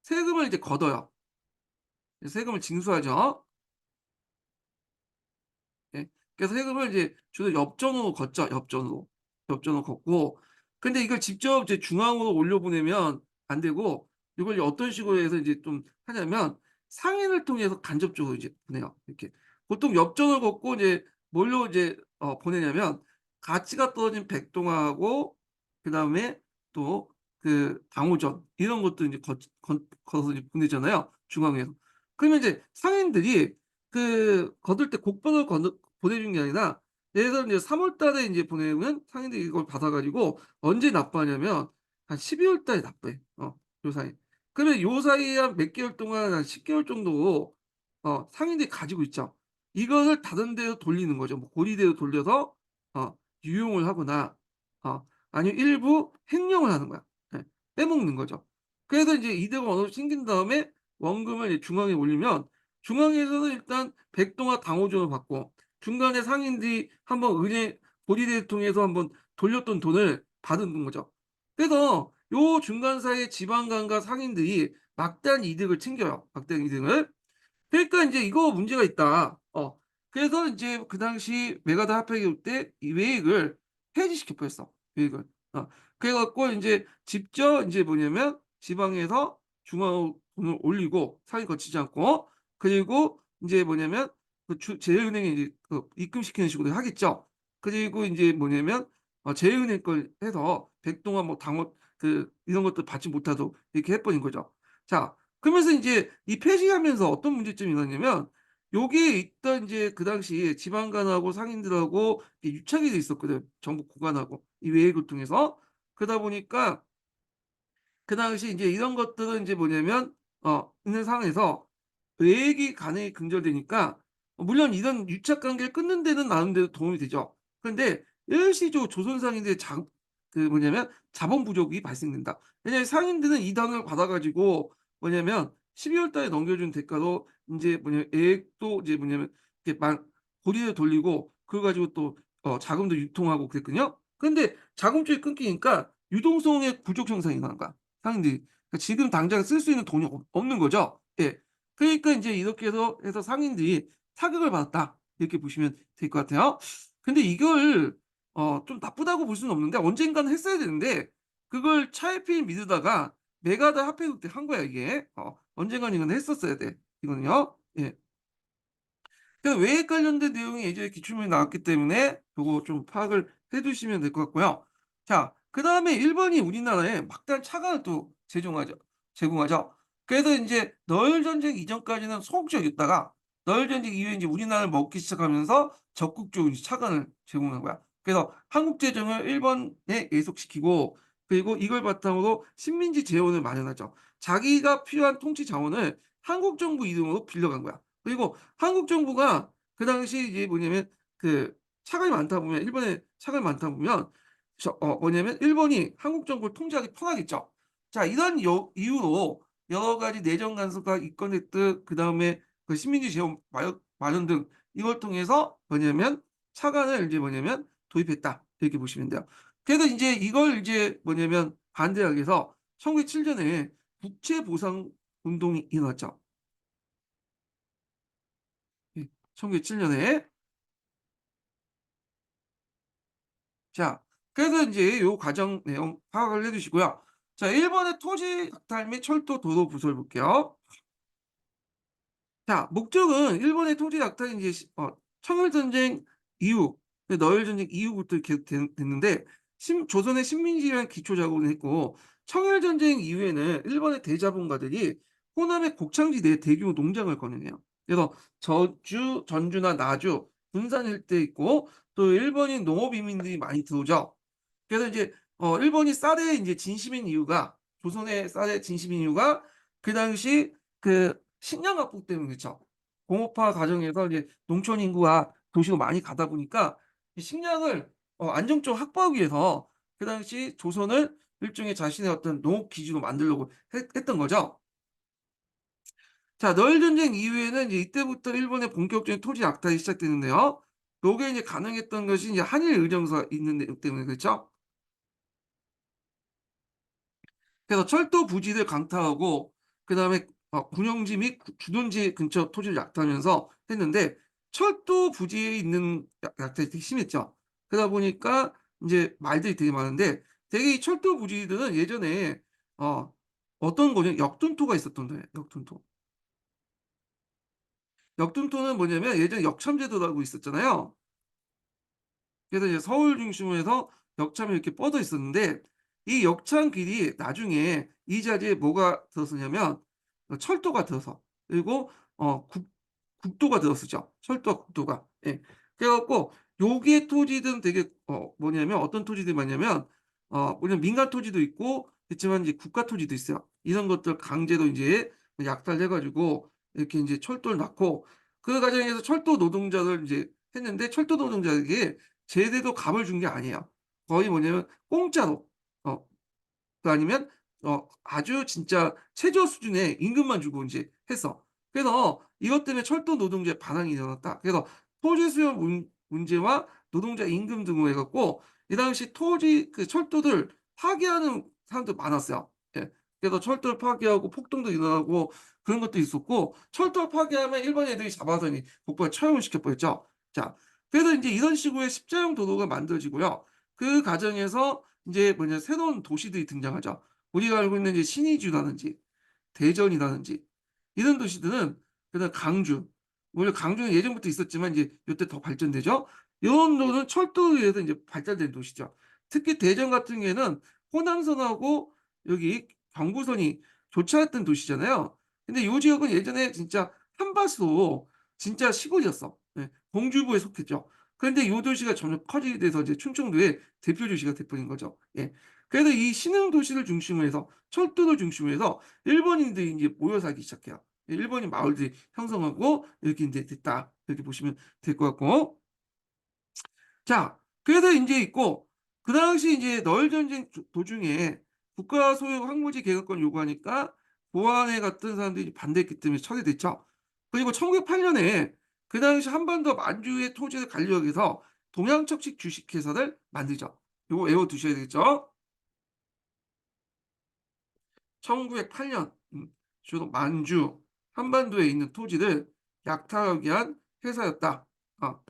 세금을 이제 걷어요. 세금을 징수하죠. 예. 그래서 세금을 이제 주로 엽전으로 걷죠, 엽전으로. 엽전으로 걷고 근데 이걸 직접 이제 중앙으로 올려보내면 안 되고 이걸 이제 어떤 식으로 해서 이제 좀 하냐면 상인을 통해서 간접적으로 이제 보내요. 이렇게. 보통 엽전을 걷고 이제 뭘로 이제 보내냐면 가치가 떨어진 백동화하고 그다음에 또 그 당오전 이런 것도 인제 걸어서 이제 보내잖아요, 중앙에서. 그러면 이제 상인들이 그 거둘 때 곡선을 건너 보내주는 게 아니라 예를 들어 이제 3월 달에 인제 보내면 상인들이 이걸 받아 가지고 언제 납부하냐면 한 12월 달에 납부해. 요 사이. 그러면 요 사이에 한 몇 개월 동안 한 10 개월 정도 상인들이 가지고 있죠. 이거를 다른 데로 돌리는 거죠. 뭐 고리대로 돌려서 어 유용을 하거나 아니면 일부 횡령을 하는 거야. 예. 빼먹는 거죠. 그래서 이제 이득을 어느 정도 챙긴 다음에 원금을 이제 중앙에 올리면 중앙에서는 일단 백동화 당호전을 받고 중간에 상인들이 한번 은행 고리대를 통해서 한번 돌렸던 돈을 받은 거죠. 그래서 요 중간 사이에 지방간과 상인들이 막대한 이득을 챙겨요, 막대한 이득을. 그러니까 인제 "이거 문제가 있다." 그래서 인제 그 당시 메가다 합의올 때 이 외액을 폐지시켜 버렸어, 외액을. 그래 갖고 인제 직접 인제 뭐냐면 지방에서 중앙으로 돈을 올리고 사기 거치지 않고 그리고 인제 뭐냐면 그 제일은행에 이제 입금시키는 식으로 하겠죠. 그리고 인제 뭐냐면 제일은행 걸 해서 백동화 뭐 당원 이런 것들 받지 못하도록 이렇게 해 버린 거죠. 자 그러면서 인제 이 폐지하면서 어떤 문제점이 일어났냐면 여기에 있던 인제 그 당시에 지방간하고 상인들하고 이게 유착이 돼 있었거든, 정부 구간하고 이 외액을 통해서. 그러다 보니까 그 당시 인제 이런 것들은 인제 뭐냐면 있는 상황에서 외액이 가능히 근절되니까 물론 이런 유착 관계를 끊는 데는 나름대로 도움이 되죠. 그런데 일시적으로 조선 상인들의 뭐냐면 자본 부족이 발생된다. 왜냐하면 상인들은 이 단어를 받아 가지고 뭐냐면 12월 달에 넘겨준 대가로 인제 뭐냐면 애액도 이제 뭐냐면 이렇게 막 고리를 돌리고 그걸 가지고 또 자금도 유통하고 그랬거든요. 근데 자금 쪽이 끊기니까 유동성의 부족 현상이 나는 거야, 상인들이. 그러니까 지금 당장 쓸 수 있는 돈이 없는 거죠. 예. 그러니까 인제 이렇게 해서 상인들이 타격을 받았다. 이렇게 보시면 될 것 같아요. 근데 이걸 좀 나쁘다고 볼 수는 없는데 언젠가는 했어야 되는데 그걸 차일피일 미루다가 메가다 합해 때 한 거야 이게. 언젠가는 이건 했었어야 돼 이거는요. 예. 그 외액 관련된 내용이 예전에 기출문에 나왔기 때문에 요거 좀 파악을 해 두시면 될 것 같고요. 자 그다음에 일본이 우리나라에 막대한 차관을 또 제공하죠. 그래서 인제 러일 전쟁 이전까지는 소극적이었다가 러일 전쟁 이후에 인제 우리나라를 먹기 시작하면서 적극적으로 이제 차관을 제공한 거야. 그래서 한국 재정을 일본에 예속시키고 그리고 이걸 바탕으로 식민지 재원을 마련하죠. 자기가 필요한 통치 자원을 한국 정부 이름으로 빌려간 거야. 그리고 한국 정부가 그 당시 이제 뭐냐면 그 차관이 많다 보면 일본에 차관이 많다 보면 뭐냐면 일본이 한국 정부를 통제하기 편하겠죠. 자 이런 이유로 여러 가지 내정 간섭과 이권 획득 그다음에 그 식민지 재원 마련 등 이걸 통해서 뭐냐면 차관을 인제 뭐냐면 도입했다. 이렇게 보시면 돼요. 그래서 인제 이걸 이제 뭐냐면 반대하기 위해서 1907 년에 국채 보상 운동이 일어났죠. 예. 1907 년에. 자 그래서 인제 요 과정 내용 파악을 해 두시고요. 자 일본의 토지 박탈 및 철도 도로 부서를 볼게요. 자 목적은 일본의 토지 낙탈이 인제 청일 전쟁 이후 너일 전쟁 이후부터 계속 됐는데 조선의 식민지를 기초 작업을 했고 청일 전쟁 이후에는 일본의 대자본가들이 호남의 곡창지대에 대규모 농장을 건설해요. 그래서 전주나 나주, 군산 일대에 있고 또 일본인 농업 이민들이 많이 들어오죠. 그래서 이제 일본이 쌀에 인제 진심인 이유가 조선의 쌀에 진심인 이유가 그 당시 그 식량 확보 때문에 그렇죠. 공업화 과정에서 이제 농촌 인구가 도시로 많이 가다 보니까 이 식량을 안정적으로 확보하기 위해서 그 당시 조선을 일종의 자신의 어떤 농업 기지로 만들려고 했던 거죠. 자 너일 전쟁 이후에는 이제 이때부터 일본의 본격적인 토지 약탈이 시작되는데요. 요게 이제 가능했던 것이 이제 한일 의령서 있는 내용 때문에 그렇죠. 그래서 철도 부지를 강타하고 그다음에 군용지 및 주둔지 근처 토지를 약탈하면서 했는데 철도 부지에 있는 약탈이 되게 심했죠. 그러다 보니까 인제 말들이 되게 많은데 되게 이 철도 부지들은 예전에 어 어떤 거냐 역둔토가 있었던 거예요, 역둔토. 역둔토는 뭐냐면 예전에 역참제도라고 있었잖아요. 그래서 이제 서울 중심으로 해서 역참이 이렇게 뻗어 있었는데 이 역참길이 나중에 이 자리에 뭐가 들어서냐면 철도가 들어서 그리고 국도가 들어서죠. 철도와 국도가. 예. 그래 갖고 요게 토지들은 되게 뭐냐면 어떤 토지들이 많냐면 물론 민간 토지도 있고 그렇지만 이제 국가 토지도 있어요. 이런 것들 강제로 인제 약탈해 가지고 이렇게 인제 철도를 낳고 그 과정에서 철도 노동자를 인제 했는데 철도 노동자에게 제대로 값을 준 게 아니에요. 거의 뭐냐면 공짜로 어 아니면 아주 진짜 최저 수준의 임금만 주고 인제 했어. 그래서 이것 때문에 철도 노동자의 반항이 일어났다. 그래서 토지 수요 문제와 노동자 임금 등으로 해 갖고 이 당시 토지 그 철도들 파괴하는 사람도 많았어요. 예. 그래서 철도를 파괴하고 폭동도 일어나고 그런 것도 있었고 철도를 파괴하면 일본 애들이 잡아서니 북부에 처형을 시켜 버렸죠. 자, 그래서 인제 이런 식으로의 십자형 도로가 만들어지고요. 그 과정에서 인제 뭐냐 새로운 도시들이 등장하죠. 우리가 알고 있는 이제 신의주라든지 대전이라든지 이런 도시들은 그다음 강주 물론 강주는 예전부터 있었지만 이제 요때 더 발전되죠. 요런 도는 철도에 의해서 인제 발달된 도시죠. 특히 대전 같은 경우에는 호남선하고 여기 경부선이 교차했던 도시잖아요. 근데 요 지역은 예전에 진짜 한밭으로 진짜 시골이었어. 예. 공주부에 속했죠. 그런데 요 도시가 점점 커지게 돼서 이제 충청도의 대표 도시가 돼 버린 거죠. 예. 그래서 이 신흥 도시를 중심으로 해서 철도를 중심으로 해서 일본인들이 인제 모여 살기 시작해요. 일본인 마을들이 형성하고 이렇게 인제 됐다. 이렇게 보시면 될 것 같고 자 그래서 인제 있고 그 당시 이제 너일 전쟁 도중에 국가 소유 황무지 개혁권을 요구하니까 보안에 갔던 사람들이 반대했기 때문에 처리됐죠. 그리고 1908 년에 그 당시 한반도 만주의 토지를 관리하기 위해서 동양척식 주식회사를 만들죠. 요거 외워 두셔야 되겠죠. 1908년 주로 만주 한반도에 있는 토지를 약탈하기 위한 회사였다. 어.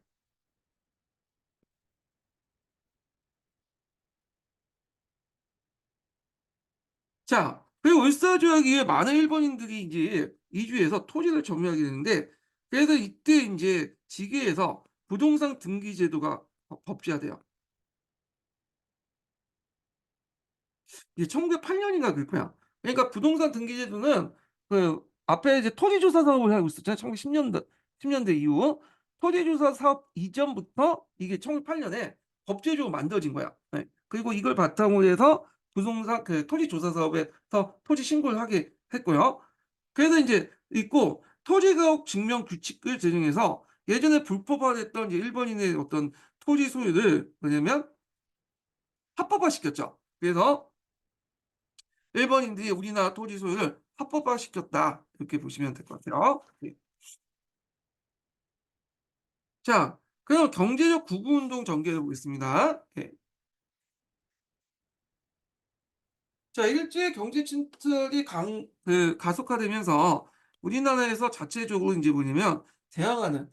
자 그리고 을사조약이후에 많은 일본인들이 이제 이주해서 토지를 점유하게 되는데 그래서 이때 인제 직위에서 부동산 등기 제도가 법제화돼요. 이게 1908 년인가 그럴 거야. 그러니까 부동산 등기 제도는 그 앞에 이제 토지조사 사업을 하고 있었잖아요. 1910 년도 10 년대 이후. 토지조사 사업 이전부터 이게 1908 년에 법제적으로 만들어진 거야. 예. 그리고 이걸 바탕으로 해서 부동산 그 토지조사 사업에서 토지 신고를 하게 했고요. 그래서 인제 있고 토지가옥 증명 규칙을 제정해서 예전에 불법화됐던 이제 일본인의 어떤 토지 소유를 뭐냐면 합법화시켰죠. 그래서 일본인들이 우리나라 토지 소유를 합법화시켰다. 이렇게 보시면 될 것 같아요. 예. 자 그럼 경제적 구구운동 전개해 보겠습니다. 예. 자 일제 경제 침투이 가속화되면서 우리나라에서 자체적으로 인제 뭐냐면 대항하는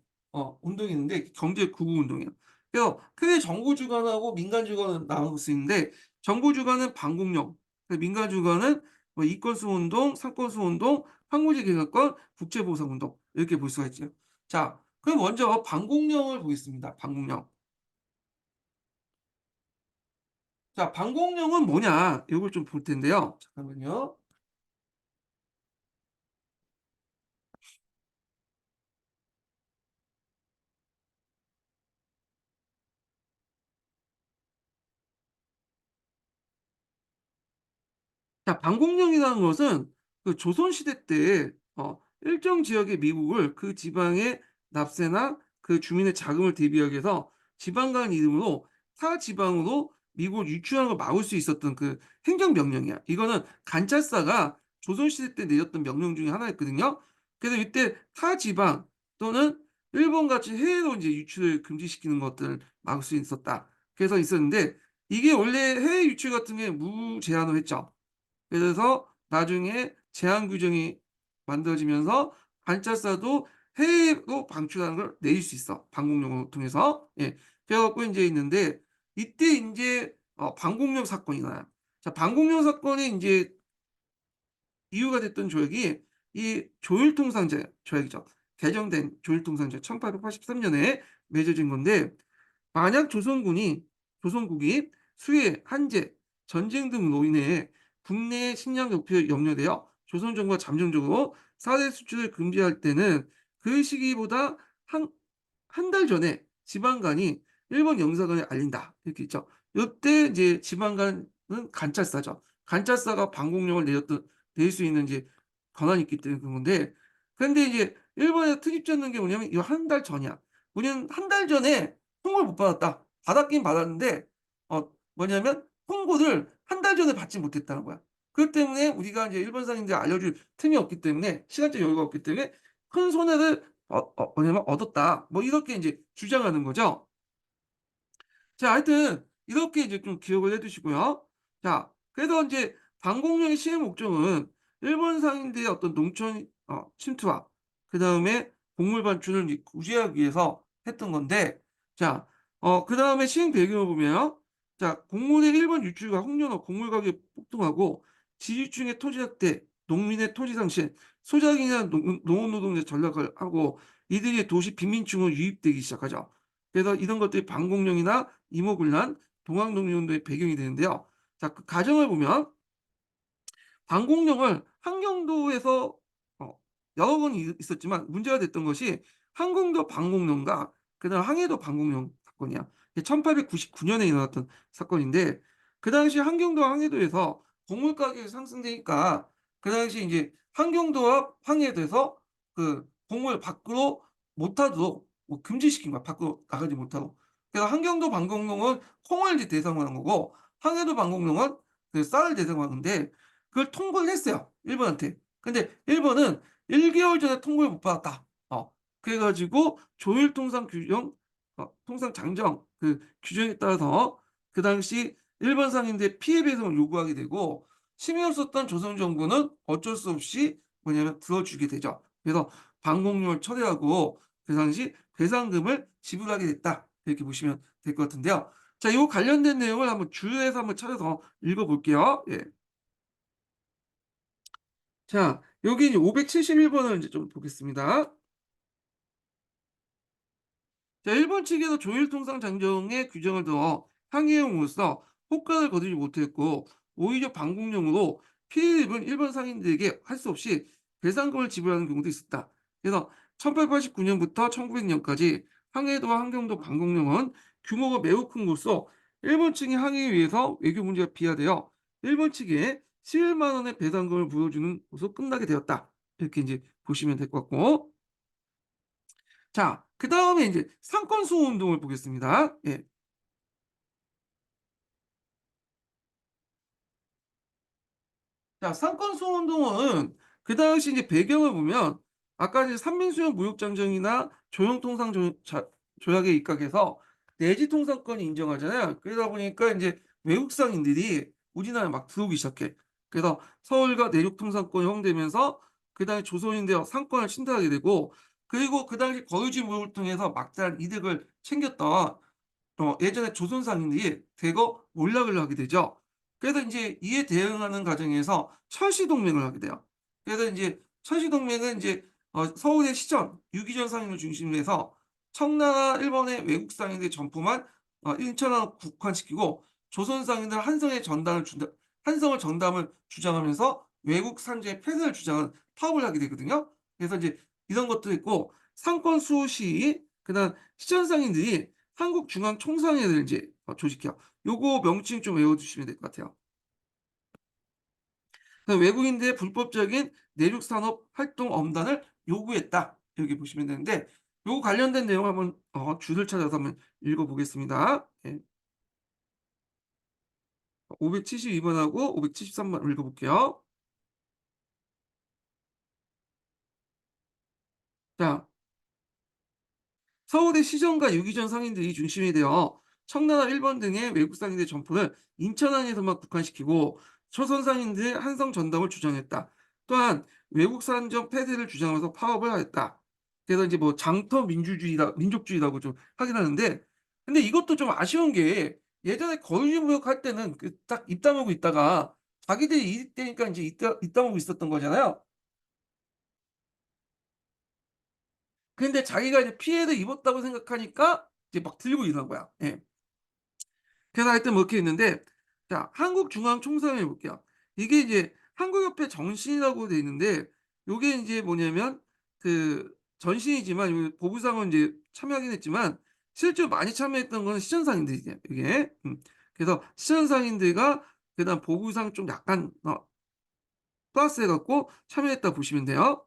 운동이 있는데 경제 구구 운동이에요. 그래서 크게 정부 주관하고 민간 주관은 나눌 수 있는데 정부 주관은 반공령 민간 주관은 뭐 이권수호 운동, 상권수호 운동, 황무지 개혁권, 국제보상 운동 이렇게 볼 수가 있죠. 자 그럼 먼저 반공령을 보겠습니다. 반공령. 자 반공령은 뭐냐 요걸 좀 볼 텐데요. 잠깐만요. 자 방공령이라는 것은 그 조선시대 때 일정 지역의 미국을 그 지방의 납세나 그 주민의 자금을 대비하기 위해서 지방간 이름으로 타 지방으로 미국을 유출하는 걸 막을 수 있었던 그 행정명령이야. 이거는 관찰사가 조선시대 때 내렸던 명령 중에 하나였거든요. 그래서 이때 타 지방 또는 일본같이 해외로 인제 유출을 금지시키는 것들을 막을 수 있었다. 그래서 있었는데 이게 원래 해외 유출 같은 게 무제한으로 했죠. 그래서 나중에 제한 규정이 만들어지면서 관찰사도 해외로 방출하는 걸 내릴 수 있어, 방공용을 통해서. 예. 그래 갖고 인제 있는데 이때 인제 방공용 사건이 나요. 자, 방공용 사건이 인제 이유가 됐던 조약이 이 조율통상제 조약이죠. 개정된 조율통상제 1883 년에 맺어진 건데, 만약 조선국이 수해, 한재, 전쟁 등으로 인해 국내의 식량 욕표에 염려되어 조선 정부가 잠정적으로 사대 수출을 금지할 때는 그 시기보다 한 한 달 전에 지방간이 일본 영사관에 알린다, 이렇게 있죠. 요때 이제 지방간은 관찰사죠. 관찰사가 방공령을 내릴 수 있는 이제 권한이 있기 때문에 그런 건데, 그런데 이제 일본에서 트집잡는 게 뭐냐면 이 한 달 전이야. 우리는 한 달 전에 통보를 못 받았다. 받았긴 받았는데 뭐냐면 통보를 한 달 전에 받지 못했다는 거야. 그렇기 때문에 우리가 이제 일본 상인들에 알려줄 틈이 없기 때문에, 시간적 여유가 없기 때문에 큰 손해를 뭐냐면 얻었다, 뭐 이렇게 인제 주장하는 거죠. 자, 하여튼 이렇게 이제 좀 기억을 해 두시고요. 자, 그래서 인제 방공령의 시행 목적은 일본 상인들의 어떤 농촌 침투와 그다음에 곡물 반출을 이제 구제하기 위해서 했던 건데, 자, 그다음에 시행 배경을 보면요. 자, 곡물의 일본 유출과 홍련화 곡물 가격이 폭등하고 지주층의 토지 확대, 농민의 토지 상실, 소작이나 농업 노동자 전락을 하고 이들이 도시 빈민층으로 유입되기 시작하죠. 그래서 이런 것들이 방공령이나 이모군란, 동학농민운동의 배경이 되는데요. 자, 그 과정을 보면 방공령을 한경도에서 어 여러 번 있었지만 문제가 됐던 것이 항공도 방공령과 그다음 항해도 방공령 사건이야. 이게 1899 년에 일어났던 사건인데, 그 당시 항경도와 항해도에서 곡물 가격이 상승되니까 그 당시 인제 항경도와 항해도에서 그 곡물 밖으로 못 하도록 뭐 금지시킨 거야, 밖으로 나가지 못하도록. 그래서 항경도 방공령은 콩을 이제 대상으로 한 거고, 항해도 방공령은 그 쌀을 대상으로 한 건데, 그걸 통보를 했어요, 일본한테. 근데 일본은 1 개월 전에 통보를 못 받았다. 그래 가지고 조일통상 규정 통상 장정 그 규정에 따라서 그 당시 일본 상인들의 피해 배상을 요구하게 되고, 힘이 없었던 조선 정부는 어쩔 수 없이 뭐냐면 들어주게 되죠. 그래서 방공령을 철회하고 그 당시 배상금을 지불하게 됐다, 이렇게 보시면 될 것 같은데요. 자, 요 관련된 내용을 한번 주요해서 한번 찾아서 읽어 볼게요. 예. 자, 여기 이제 571 번을 인제 좀 보겠습니다. 자, 일본 측에서 조일통상 장정의 규정을 더 항의함으로써 효과를 거두지 못했고, 오히려 방공령으로 피해를 입은 일본 상인들에게 할 수 없이 배상금을 지불하는 경우도 있었다. 그래서 1889 년부터 1900 년까지 항해도와 항경도 방공령은 규모가 매우 큰 것으로 일본 측의 항해에 의해서 외교 문제가 비화되어 일본 측에 11만 원의 배상금을 물어주는 것으로 끝나게 되었다, 이렇게 이제 보시면 될 것 같고, 자, 그다음에 인제 상권 수호 운동을 보겠습니다. 예. 자, 상권 수호 운동은 그 당시 이제 배경을 보면 아까 이제 삼민수용 무역장정이나 조형통상 조약에 입각해서 내지 통상권이 인정하잖아요. 그러다 보니까 인제 외국 상인들이 우리나라에 막 들어오기 시작해. 그래서 서울과 내륙 통상권이 허용되면서 그다음에 조선인들의 상권을 침탈하게 되고, 그리고 그 당시 거주지 무역을 통해서 막대한 이득을 챙겼던 예전에 조선 상인들이 대거 몰락을 하게 되죠. 그래서 인제 이에 대응하는 과정에서 철시 동맹을 하게 돼요. 그래서 인제 철시 동맹은 인제 서울의 시전, 유기전 상인을 중심으로 해서 청나라 일본의 외국 상인들의 점포만 인천으로 국한시키고, 조선 상인들은 한성을 전담을 주장하면서 외국 산지의 폐쇄를 주장하는 파업을 하게 되거든요. 그래서 이제 이런 것도 있고, 상권 수호 시위, 그다음 시전 상인들이 한국중앙총상회를 이제 조직해요. 요거 명칭 좀 외워 두시면 될 것 같아요. 그래서 외국인들의 불법적인 내륙 산업 활동 엄단을 요구했다, 이렇게 보시면 되는데, 요거 관련된 내용 한번 줄을 찾아서 한번 읽어 보겠습니다. 예. 572 번하고 573번 읽어 볼게요. 자, 서울의 시정과 유기전 상인들이 중심이 되어 청나라 일본 등의 외국 상인들의 점포를 인천 안에서만 국한시키고 초선 상인들의 한성 전담을 주장했다. 또한 외국 산정 폐쇄를 주장하면서 파업을 하였다. 그래서 이제 뭐 장터 민주주의다 민족주의라고 좀 하긴 하는데, 근데 이것도 좀 아쉬운 게 예전에 거리무역할 때는 그 딱 입 다물고 있다가 자기들이 이익되니까 인제 입 다물고 있었던 거잖아요. 근데 자기가 이제 피해를 입었다고 생각하니까 이제 막 들고 이러는 거야. 예. 그래서 하여튼 뭐 이렇게 있는데, 자 한국중앙총상을 볼게요. 이게 이제 한국협회 정신이라고 돼 있는데, 요게 인제 뭐냐면 그 전신이지만 요 보부상은 인제 참여하긴 했지만 실제로 많이 참여했던 거는 시전상인들이에요 이게. 그래서 시전상인들과 그다음 보부상 좀 약간 플러스해 갖고 참여했다고 보시면 돼요.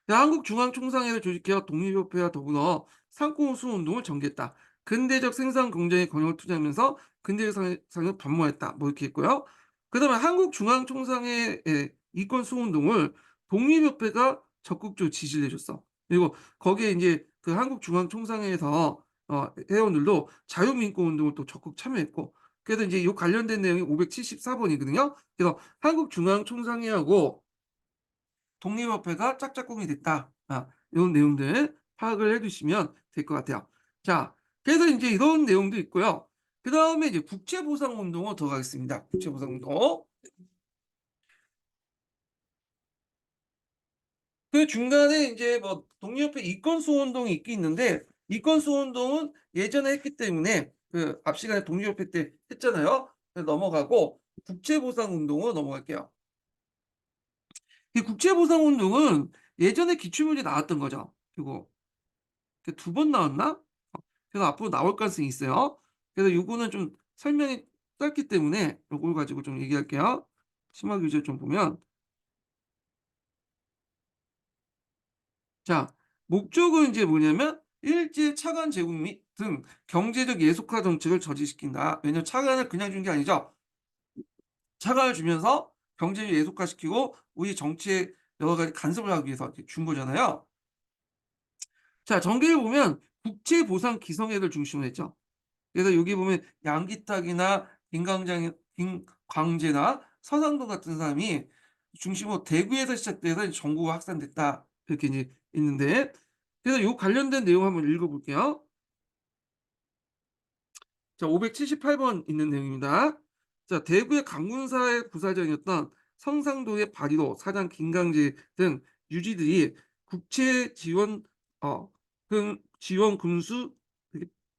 한국중앙총상회를 조직하여 독립협회와 더불어 상공 수운동을 전개했다. 근대적 생산 경쟁에 권력을 투자하면서 근대적 상을 변모했다. 뭐 이렇게 있고요. 그다음에 한국중앙총상회의 이권 수운동을 독립협회가 적극적으로 지지를 해줬어. 그리고 거기에 이제 그 한국중앙총상회에서 회원들도 자유민권운동을 또 적극 참여했고, 그래서 이제 이 관련된 내용이 574번이거든요. 그래서 한국중앙총상회하고 독립협회가 짝짝꿍이 됐다. 요런 내용들 파악을 해 두시면 될 것 같아요. 자, 그래서 인제 이런 내용도 있고요. 그다음에 이제 국제보상운동으로 들어가겠습니다. 국제보상운동. 그 중간에 인제 뭐 독립협회 이권수호운동이 있긴 있는데, 이권수호운동은 예전에 했기 때문에 그 앞 시간에 독립협회 때 했잖아요. 그래서 넘어가고 국제보상운동으로 넘어갈게요. 이 국제보상운동은 예전에 기출문제 나왔던 거죠. 요거. 그 두 번 나왔나? 그래서 앞으로 나올 가능성이 있어요. 그래서 요거는 좀 설명이 짧기 때문에 요걸 가지고 좀 얘기할게요. 심화 규제를 좀 보면, 자 목적은 인제 뭐냐면 일제 차관 제국 및 등 경제적 예속화 정책을 저지시킨다. 왜냐면 차관을 그냥 준 게 아니죠. 차관을 주면서 경제를 예속화시키고 우리 정치에 여러 가지 간섭을 하기 위해서 이렇게 준 거잖아요. 자 전개를 보면 국제보상 기성회를 중심으로 했죠. 그래서 여기 보면 양기탁이나 김광재나 서상도 같은 사람이 중심으로 대구에서 시작돼서 이제 전국으로 확산됐다. 이렇게 이제 있는데, 그래서 요 관련된 내용 한번 읽어 볼게요. 자 578번 있는 내용입니다. 자 대구의 강군사의 부사장이었던 성상도의 바리로 사장 김강재 등 유지들이 국채 지원 지원 군수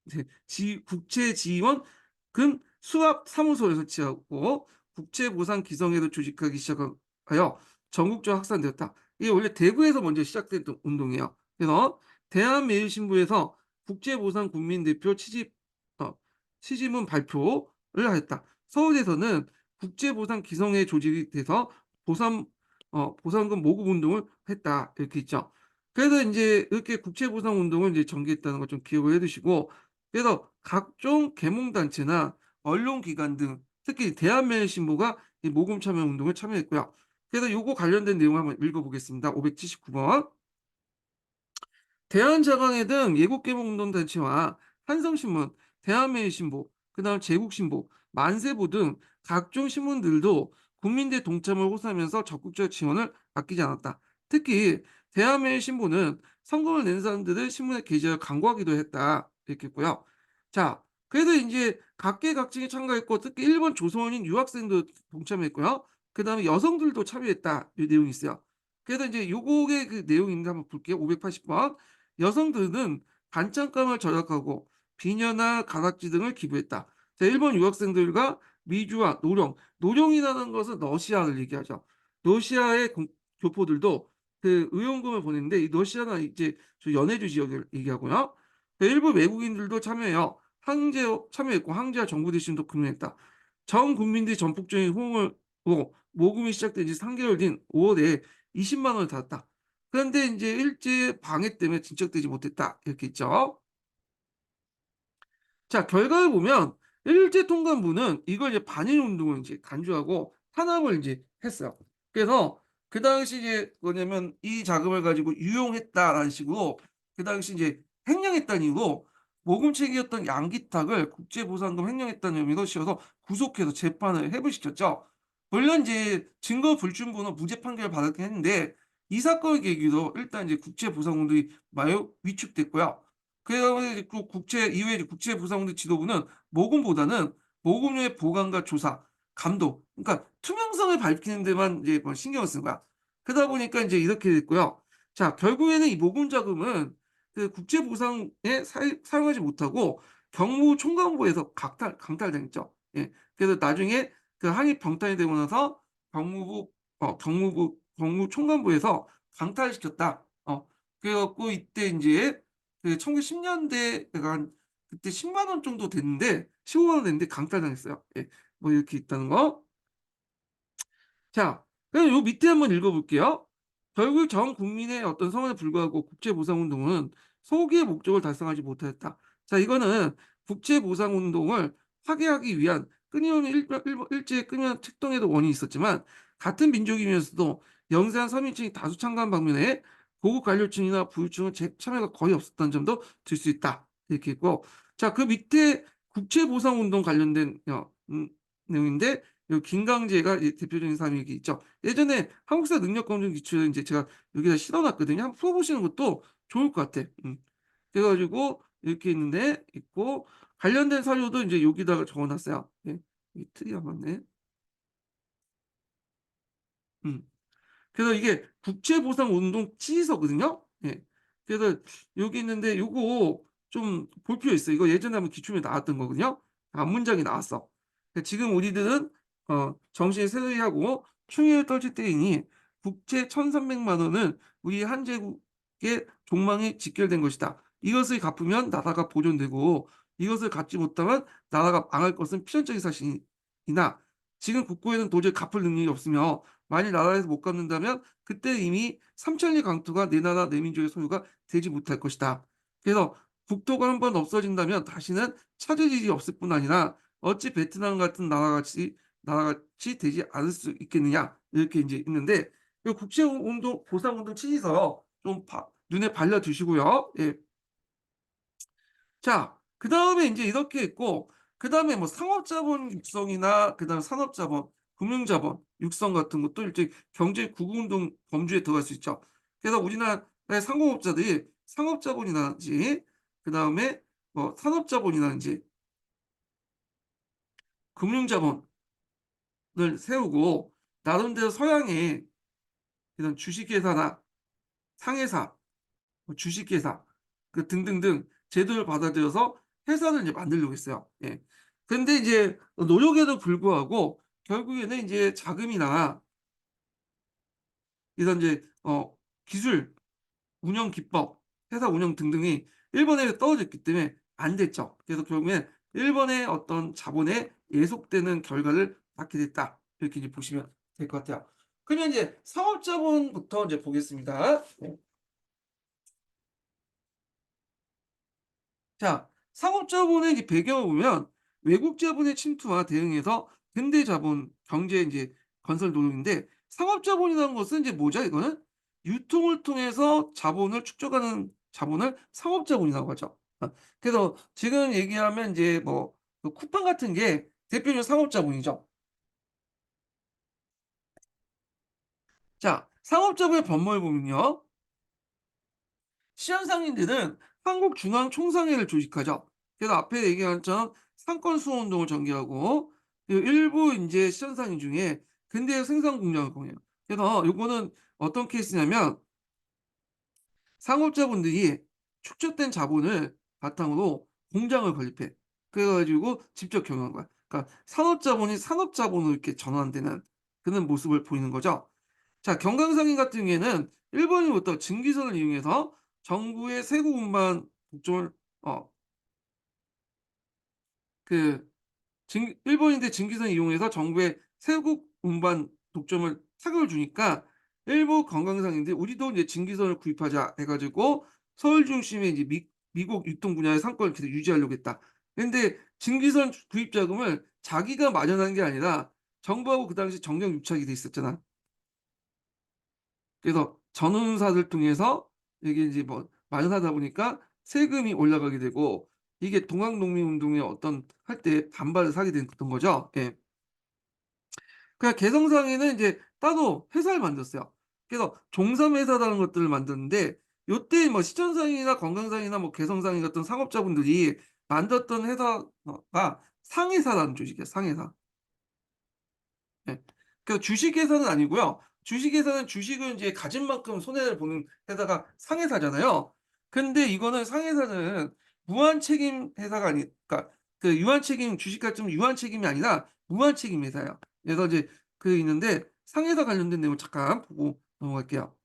이게 국채 지원 금 수합 사무소를 설치하고 국채보상 기성회를 조직하기 시작하여 전국적으로 확산되었다. 이게 원래 대구에서 먼저 시작됐던 운동이에요. 그래서 대한매일신부에서 국제보상 국민대표 취지문 발표를 하였다. 서울에서는 국제보상 기성회 조직이 돼서 보상금 모금 운동을 했다. 이렇게 있죠. 그래서 인제 이렇게 국제보상 운동을 이제 전개했다는 걸 좀 기억을 해 두시고, 그래서 각종 계몽단체나 언론기관 등 특히 대한매일신보가 이 모금 참여 운동에 참여했고요. 그래서 요거 관련된 내용 한번 읽어 보겠습니다. 579번. 대한자강회 등 예국개몽운동단체와 한성신문, 대한매일신보, 그다음 제국신보, 만세보 등 각종 신문들도 국민대 동참을 호소하면서 적극적 지원을 아끼지 않았다. 특히 대한매일신보는 성금을 낸 사람들을 신문에 게재하여 광고하기도 했다. 이렇게 했고요. 자, 그래서 이제 각계각층이 참가했고 특히 일본 조선인 유학생도 동참했고요. 그다음에 여성들도 참여했다. 이 내용이 있어요. 그래서 이제 요거의 그 내용인데 한번 볼게요. 580번. 여성들은 반찬감을 절약하고 비녀나 가락지 등을 기부했다. 자, 일본 유학생들과 미주와 노령이라는 것은 러시아를 얘기하죠. 러시아의 교포들도 그 의용금을 보냈는데 이 러시아는 이제 저 연해주 지역을 얘기하고요. 일부 외국인들도 참여해요. 항제 참여했고 항제와 정부 대신도 금연했다. 전 국민들이 전폭적인 호응을 모금이 시작된 지 3개월 뒤인 5월에 20만 원을 받았다. 그런데 인제 일제 방해 때문에 진척되지 못했다. 이렇게 있죠. 자 결과를 보면 일제통감부는 이걸 이제 반일 운동을 인제 간주하고 탄압을 인제 했어요. 그래서 그 당시 이제 뭐냐면 "이 자금을 가지고 유용했다."라는 식으로 그 당시 인제 횡령했다는 이유로 모금책이었던 양기탁을 국제보상금 횡령했다는 혐의로 씌워서 구속해서 재판을 회부시켰죠. 물론 이제 증거 불충분으로 무죄 판결을 받았긴 했는데 이 사건을 계기로 일단 이제 국제 보상운동이 매우 위축됐고요. 그다음에 이제 그 국제 이후에 이제 국제 보상운동 지도부는 모금보다는 모금료의 보관과 조사, 감독, 그러니까 투명성을 밝히는 데만 이제 뭐 신경을 쓴 거야. 그러다 보니까 인제 이렇게 됐고요. 자, 결국에는 이 모금 자금은 그 국제 보상에 사용하지 못하고 경무총관부에서 강탈당했죠. 예. 그래서 나중에 그 한일 병탄이 되고 나서 경무총관부에서 강탈시켰다. 그래 갖고 이때 인제 그 1910 년대가 한 그때 10만 원 정도 됐는데 15만 원 됐는데 강탈당했어요. 예. 뭐 이렇게 있다는 거. 자, 그럼 요 밑에 한번 읽어 볼게요. 결국 전 국민의 어떤 성원에 불구하고 국제 보상 운동은 소기의 목적을 달성하지 못하였다. 자, 이거는 국제 보상 운동을 파괴하기 위한 끊임없는 일제의 끊임없는 특동에도 원인이 있었지만 같은 민족이면서도 영세한 서민층이 다수 참가한 반면에 고급 관료층이나 부유층은 참여가 거의 없었다는 점도 들 수 있다. 이렇게 있고, 자, 그 밑에 국제 보상 운동 관련된 내용인데 요 김강재가 이 대표적인 사람이 여기 있죠. 예전에 한국사 능력 검증 기출을 인제 제가 여기다 실어 놨거든요. 한번 풀어 보시는 것도 좋을 것 같아. 그래 가지고 이렇게 있고 관련된 사료도 인제 여기다가 적어 놨어요. 예. 이 틀이 안 맞네. 음. 그래서 이게 국제보상운동 지휘서거든요. 예. 그래서 여기 있는데 요거 좀 볼 필요 있어요. 이거 예전에 한번 기출문에 나왔던 거거든요. 앞문장이 나왔어. 지금 우리들은 정신을 새로이 하고 충의를 떨칠 때이니 국채 1,300만 원은 우리 한 제국의 종망이 직결된 것이다. 이것을 갚으면 나라가 보존되고 이것을 갚지 못하면 나라가 망할 것은 필연적인 사실이나 지금 국고에는 도저히 갚을 능력이 없으며 만일 나라에서 못 갚는다면 그때 이미 삼천리 강토가 내 나라 내 민족의 소유가 되지 못할 것이다. 그래서 국토가 한번 없어진다면 다시는 찾을 일이 없을 뿐 아니라 어찌 베트남 같은 나라같이 되지 않을 수 있겠느냐 이렇게 이제 있는데 이 국제운동 보상운동 취지서 좀 눈에 발려 두시고요. 예. 자, 그다음에 인제 이렇게 있고 그다음에 뭐 상업자본 육성이나 그다음에 산업자본, 금융자본 육성 같은 것도 일종의 경제 구분운동 범주에 들어갈 수 있죠. 그래서 우리나라의 상공업자들이 상업자본이라든지 그다음에 뭐 산업자본이라든지 금융자본을 세우고 나름대로 서양의 이런 주식회사나 상회사, 뭐 주식회사 등등등 제도를 받아들여서 회사를 이제 만들려고 했어요. 예. 근데 이제 노력에도 불구하고 결국에는 인제 자금이나 이런 이제 기술, 운영 기법, 회사 운영 등등이 일본에 떨어졌기 때문에 안 됐죠. 그래서 결국엔 일본의 어떤 자본에 예속되는 결과를 낳게 됐다. 이렇게 이제 보시면 될 것 같아요. 그러면 이제 상업자본부터 이제 보겠습니다. 네. 자, 상업자본의 이제 배경을 보면 외국 자본의 침투와 대응해서 현대 자본 경제 이제 건설 노력인데 상업자본이라는 것은 이제 뭐죠? 이거는 유통을 통해서 자본을 축적하는 자본을 상업자본이라고 하죠. 그래서 지금 얘기하면 이제 뭐 그 쿠팡 같은 게 대표적인 상업자본이죠. 자, 상업자본의 법칙을 보면요. 시한상인들은 한국중앙총상회를 조직하죠. 그래서 앞에 얘기한 것처럼 상권 수호 운동을 전개하고 그리고 일부 인제 시한상인 중에 근대 생산 공장을 공유해요. 그래서 요거는 어떤 케이스냐면 상업자본들이 축적된 자본을 바탕으로 공장을 건립해. 그래 가지고 직접 경영한 거야. 그러니까 산업자본이 산업자본으로 이렇게 전환되는 그런 모습을 보이는 거죠. 자, 경강상인 같은 경우에는 일본으로부터 증기선을 이용해서 정부의 세금 운반 독점을 어 그 일본인들 증기선을 이용해서 정부의 세국 운반 독점을 타격을 주니까 일부 관광상인들이 "우리도 이제 증기선을 구입하자." 해 가지고 서울 중심의 이제 미국 유통 분야의 상권을 계속 유지하려고 했다. 근데 증기선 구입 자금을 자기가 마련한 게 아니라 정부하고 그 당시 정경 유착이 돼 있었잖아. 그래서 전원사를 통해서 이게 인제 뭐 마련하다 보니까 세금이 올라가게 되고 이게 동학농민 운동의 어떤 할 때 반발을 사게 됐던 거죠. 예. 그러니까 개성상에는 인제 따로 회사를 만들었어요. 그래서 종삼회사라는 것들을 만들었는데 요때 뭐 시천상이나 건강상이나 뭐 개성상이 같은 상업자분들이 만들었던 회사가 상회사라는 조직이에요, 상회사. 예. 그 주식회사는 아니고요. 주식회사는 주식을 인제 가진 만큼 손해를 보는 회사가 상회사잖아요. 근데 이거는 상회사는 무한 책임 회사가 그러니까 그 유한 책임 주식 같은 유한 책임이 아니라 무한 책임 회사예요. 그래서 이제 있는데 상회사 관련된 내용을 잠깐 보고 넘어갈게요.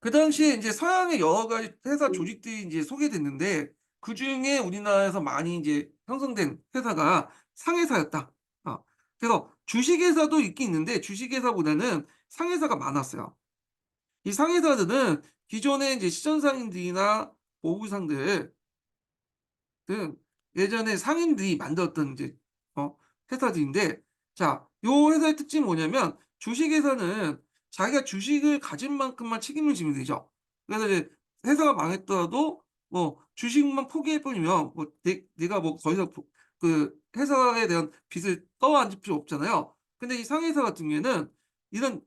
그 당시에 인제 서양의 여러 가지 회사 조직들이 인제 소개됐는데 그중에 우리나라에서 많이 인제 형성된 회사가 상회사였다. 그래서 주식회사도 있긴 있는데 주식회사보다는 상회사가 많았어요. 이 상회사들은 기존의 인제 시천상인들이나 보부상들 등 예전에 상인들이 만들었던 인제 어 회사들인데 자 요 회사의 특징이 뭐냐면 주식회사는 자기가 주식을 가진 만큼만 책임을 지면 되죠. 그래서 이제 회사가 망했더라도 뭐 주식만 포기해 버리면 뭐 내가 뭐 거기서 그 회사에 대한 빚을 떠안을 필요 없잖아요. 근데 이 상회사 같은 경우에는 이런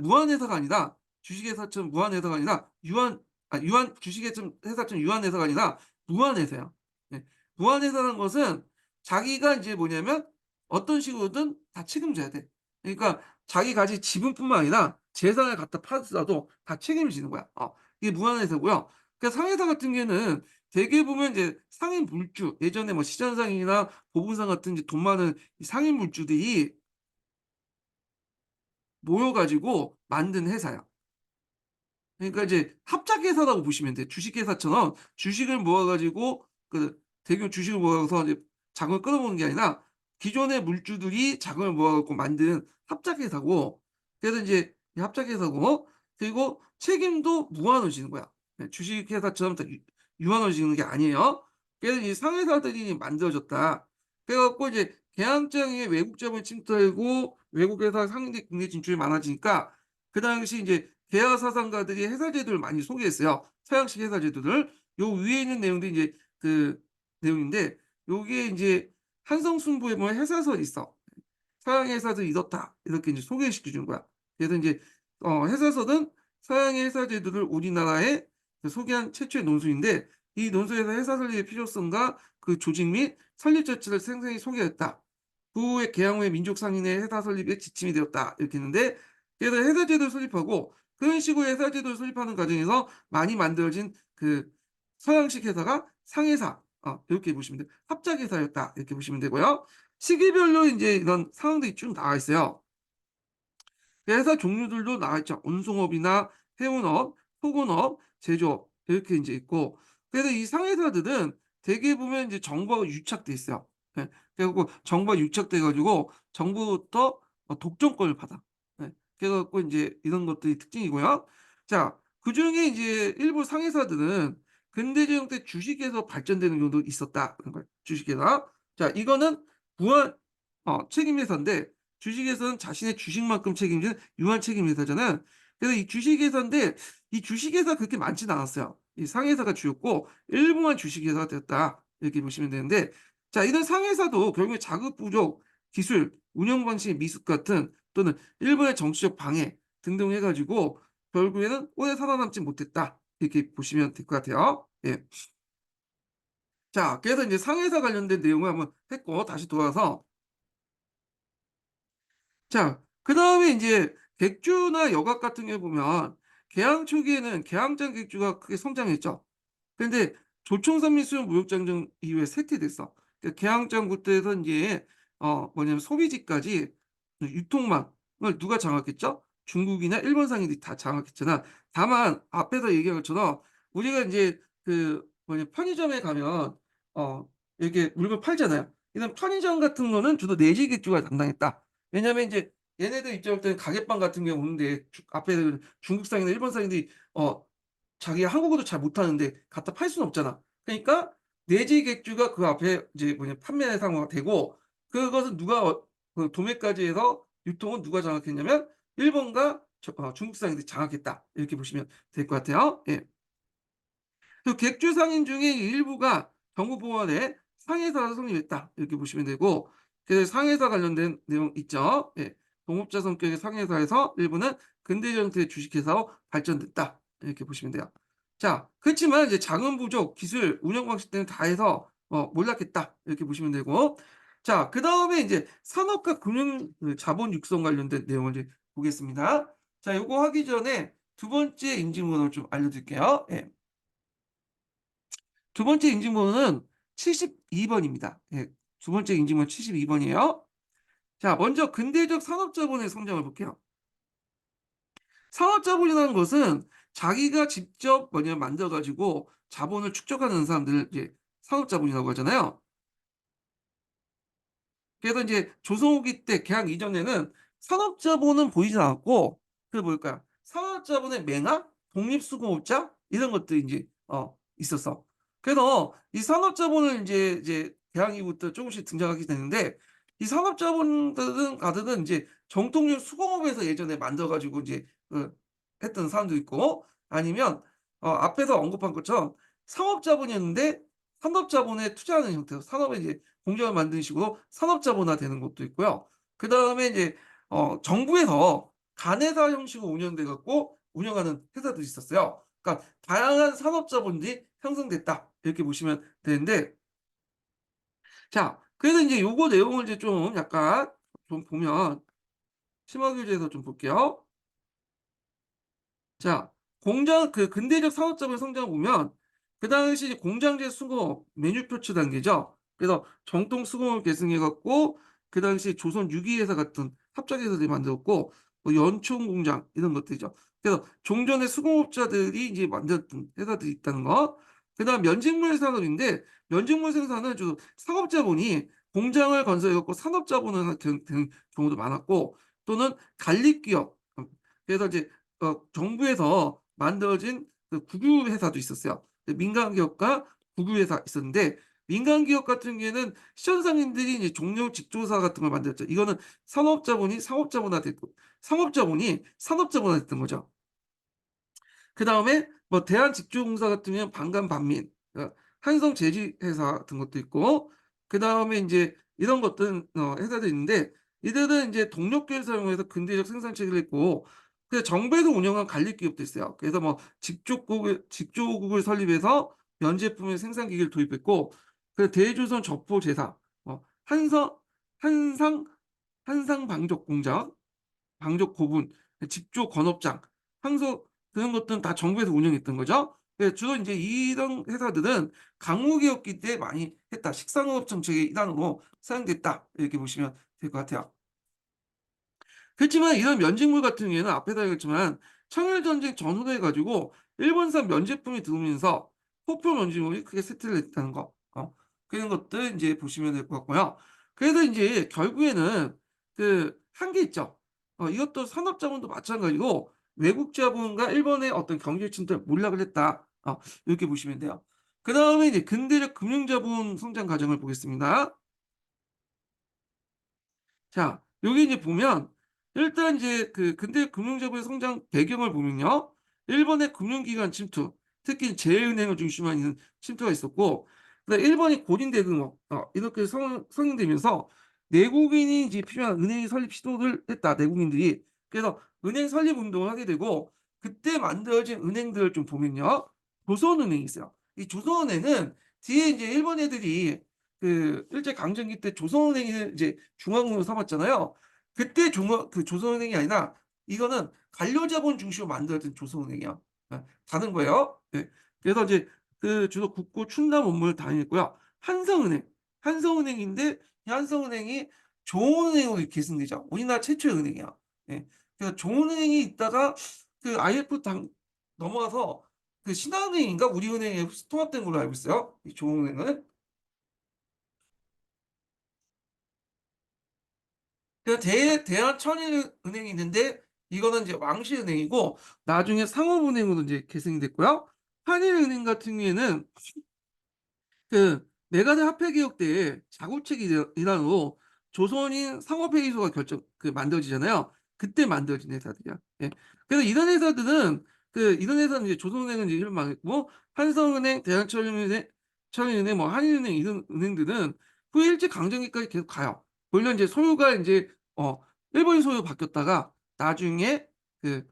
무한회사가 아니라 주식회사처럼 무한회사가 아니라 유한 주식회사처럼 유한회사가 아니라 무한회사예요. 네. 무한회사라는 것은 자기가 인제 뭐냐면 어떤 식으로든 다 책임져야 돼. 그러니까 자기 가진 지분뿐만 아니라 재산을 갖다 팔더라도 다 책임을 지는 거야. 이게 무한회사고요. 그러니까 상회사 같은 경우에는 대개 보면 이제 상인 물주 예전에 뭐 시장상이나 보분상 같은 이제 돈 많은 이 상인 물주들이 모여 가지고 만든 회사야. 그러니까 이제 합작회사라고 보시면 돼요. 주식회사처럼 주식을 모아 가지고 대규모 주식을 모아서 이제 자금을 끌어모으는 게 아니라 기존의 물주들이 자금을 모아 갖고 만든 합작회사고 그래서 인제 이 합작회사고 그리고 책임도 무한으로 지는 거야. 예 주식회사처럼 다 유한으로 지는 게 아니에요. 그래서 이 상회사들이 만들어졌다. 그래 갖고 이제 개항장에 외국 자본이 침투하고 외국 회사 상인들이 국내 진출이 많아지니까 그 당시 인제 계열 사상가들이 회사 제도를 많이 소개했어요. 서양식 회사 제도를. 요 위에 있는 내용들이 이제 그 내용인데 요게 인제 "한성승부에 보면 회사설이 있어. 서양의 회사들이 이렇다." 이렇게 인제 소개시켜 주는 거야. 그래서 인제 회사설은 서양의 회사 제도를 우리나라에 소개한 최초의 논술인데 이 논술에서 회사 설립의 필요성과 그 조직 및 설립 절차를 생생히 소개했다. 그 후에 개항 후에 민족 상인의 회사 설립에 지침이 되었다. 이렇게 했는데 그래서 회사 제도를 수립하고 그런 식으로 회사 제도를 수립하는 과정에서 많이 만들어진 서양식 회사가 상회사 이렇게 보시면 돼요. 합작회사였다 이렇게 보시면 되고요. 시기별로 인제 이런 상황들이 쭉 나와 있어요. 회사 종류들도 나와 있죠. 운송업이나 해운업, 토건업, 제조업 이렇게 인제 있고 그래서 이 상회사들은 대개 보면 이제 정보가 유착돼 있어요. 예. 그래 갖고 정보가 유착돼 가지고 정부로부터 독점권을 받아. 예. 그래 갖고 인제 이런 것들이 특징이고요. 자 그중에 이제 일부 상회사들은 근대적 형태 주식에서 발전되는 경우도 있었다는 거예요, 주식회사. 자 이거는 무한 책임회사인데 주식회사는 자신의 주식만큼 책임지는 유한 책임회사잖아요. 그래서 이 주식회사인데 이 주식회사가 그렇게 많지는 않았어요. 이 상회사가 주였고 일부만 주식회사가 되었다. 이렇게 보시면 되는데 자 이런 상회사도 결국에 자금 부족, 기술, 운영 방식의 미숙 같은 또는 일본의 정치적 방해 등등 해 가지고 결국에는 오래 살아남지 못했다. 이렇게 보시면 될 것 같아요. 예. 자 그래서 인제 상회사 관련된 내용을 한번 했고 다시 돌아와서 자 그다음에 인제 객주나 여각 같은 경우에 보면 개항 초기에는 개항장 객주가 크게 성장했죠. 근데 조총산미 수용 무역장정 이후에 쇠퇴됐어. 그러니까 개항장부터 해서 인제 뭐냐면 소비지까지 유통망을 누가 장악했죠? 중국이나 일본 상인들이 다 장악했잖아. 다만 앞에서 얘기한 것처럼 우리가 인제 편의점에 가면 어 이렇게 물건 팔잖아요. 이런 편의점 같은 거는 주로 내지 객주가 담당했다. 왜냐하면 인제 얘네들 입장부터는 가게방 같은 경우 오는데 앞에 중국 상인이나 일본 상인들이 자기가 한국어도 잘 못하는데 갖다 팔 수는 없잖아. 그러니까 내지 객주가 그 앞에 이제 판매 상호가 되고 그것은 누가 도매까지 해서 유통은 누가 장악했냐면 일본과 중국 상인들이 장악했다. 이렇게 보시면 될 것 같아요. 예. 그 객주 상인 중에 일부가 정부 보완에 상해사를 성립했다. 이렇게 보시면 되고 그래서 상회사 관련된 내용 있죠. 예. 동업자 성격의 상회사에서 일부는 근대적 형태의 주식회사로 발전됐다. 이렇게 보시면 돼요. 자, 그렇지만 이제 자금 부족, 기술, 운영 방식 등을 다 해서 몰락했다. 이렇게 보시면 되고. 자, 그다음에 이제 산업과 금융 자본 육성 관련된 내용을 이제 보겠습니다. 자, 요거 하기 전에 두 번째 인증번호를 좀 알려드릴게요. 예. 두 번째 인증번호는 72번입니다. 예. 두 번째 인증번호 72번이에요. 자, 먼저 근대적 산업자본의 성장을 볼게요. 산업자본이라는 것은 자기가 직접 뭐냐 만들어 가지고 자본을 축적하는 사람들을 이제 산업자본이라고 하잖아요. 그래서 이제 조선후기 때 개항 이전에는 산업자본은 보이지 않았고 그 뭘까요? 산업자본의 맹아, 독립수공업자 이런 것들이 인제 있었어. 그래서 이 산업자본을 인제 개항 이후부터 쪼금씩 등장하게 되는데 이 산업자본들은 다들은 인제 정통적 수공업에서 예전에 만들어 가지고 인제 했던 사람도 있고 아니면 앞에서 언급한 것처럼 상업자본이었는데 산업자본에 투자하는 형태로 산업에 이제 공장을 만드는 식으로 산업자본화되는 것도 있고요. 그다음에 이제 정부에서 간회사 형식으로 운영돼 갖고 운영하는 회사들이 있었어요. 그러니까 다양한 산업자본들이 형성됐다. 이렇게 보시면 되는데 자 그래서 인제 요거 내용을 이제 좀 약간 좀 보면 심화 교재에서 좀 볼게요. 자, 공장 근대적 산업자본 성장을 보면 그 당시 공장제 수공업 메뉴표츠 단계죠. 그래서 정통 수공업을 계승해 갖고 그 당시 조선 유기회사 같은 합작회사들이 만들었고 뭐 연총 공장 이런 것들이죠. 그래서 종전의 수공업자들이 이제 만들었던 회사들이 있다는 거. 그다음 면직물 산업인데 면직물 생산은 주로 상업자본이 공장을 건설해 갖고 산업자본을 된 경우도 많았고 또는 관리기업 그래서 이제 정부에서 만들어진 그 국유 회사도 있었어요. 그 민간 기업과 국유 회사 있었는데 민간 기업 같은 경우에는 시청상인들이 이제 종료 직조사 같은 걸 만들었죠. 이거는 산업자본이 상업자본화됐고 상업자본이 산업자본화됐던 거죠. 그다음에 뭐 대한직조공사 같은 경우는 반간반민, 한성제지회사 같은 것도 있고 그다음에 인제 이런 것들 회사들이 있는데 이들은 인제 동력계를 사용해서 근대적 생산 체계를 했고 그 정부에서 운영한 관리기업도 있어요. 그래서 뭐 직조국을 설립해서 면제품의 생산 기기를 도입했고 그 대조선 저포제사, 한성 한상 한상방적공장 방적 고분, 직조 건업장, 항소 그런 것들은 다 정부에서 운영했던 거죠. 예 주로 인제 이런 회사들은 강국이었기 때 많이 했다. 식상업 정책의 일환으로 사용됐다. 이렇게 보시면 될 것 같아요. 그렇지만 이런 면직물 같은 경우에는 앞에서 얘기했지만 청일전쟁 전후로 해 가지고 일본산 면제품이 들어오면서 포표 면직물이 크게 쇠퇴를 했다는 거. 그런 것들 인제 보시면 될 것 같고요. 그래서 인제 결국에는 그 한 게 있죠. 이것도 산업자본도 마찬가지고 '외국 자본과 일본의 어떤 경제 침투에 몰락을 했다.' 이렇게 보시면 돼요. 그다음에 이제 근대적 금융자본 성장 과정을 보겠습니다. 자, 여기 이제 보면 일단 이제 그 근대 금융제도의 성장 배경을 보면요. 일본의 금융기관 침투, 특히 제일은행을 중심으로 있는 침투가 있었고 그다음에 일본이 고린 대금업 이렇게 성행되면서 내국인이 이제 필요한 은행 설립 시도를 했다, 내국인들이. 그래서 은행 설립 운동을 하게 되고 그때 만들어진 은행들을 좀 보면요. 조선은행이 있어요. 이 조선은행은 뒤에 이제 일본 애들이 그 일제 강점기 때 조선은행을 이제 중앙으로 삼았잖아요. 그때 조선은행이 아니라 이거는 관료자본 중심으로 만들어진 조선은행이야. 다른 거예요. 예. 그래서 이제 그 주로 국고 충남 업무를 다녔고요. 한성은행, 한성은행인데 이 한성은행이 조은행으로 계승되죠. 우리나라 최초의 은행이야. 예. 그래서 조은행이 있다가 그 IMF 넘어가서 그 신한은행인가 우리은행에 통합된 걸로 알고 있어요. 이 조은행은. 그 대한천일은행이 있는데 이거는 이제 왕실은행이고 나중에 상업은행으로 이제 개성이 됐고요. 한일은행 같은 경우에는 그 메가드 화폐개혁 때 자구책 일환으로 조선인 상업회의소가 만들어지잖아요. 그때 만들어진 회사들이야. 예. 그래서 이런 회사는 이제 조선은행은 이제 이름 망했고 한성은행, 대한천일은행, 뭐 한일은행 이런 은행들은 후에 일제 강점기까지 계속 가요. 물론 이제 소유가 인제 일본인 소유로 바뀌었다가 나중에 그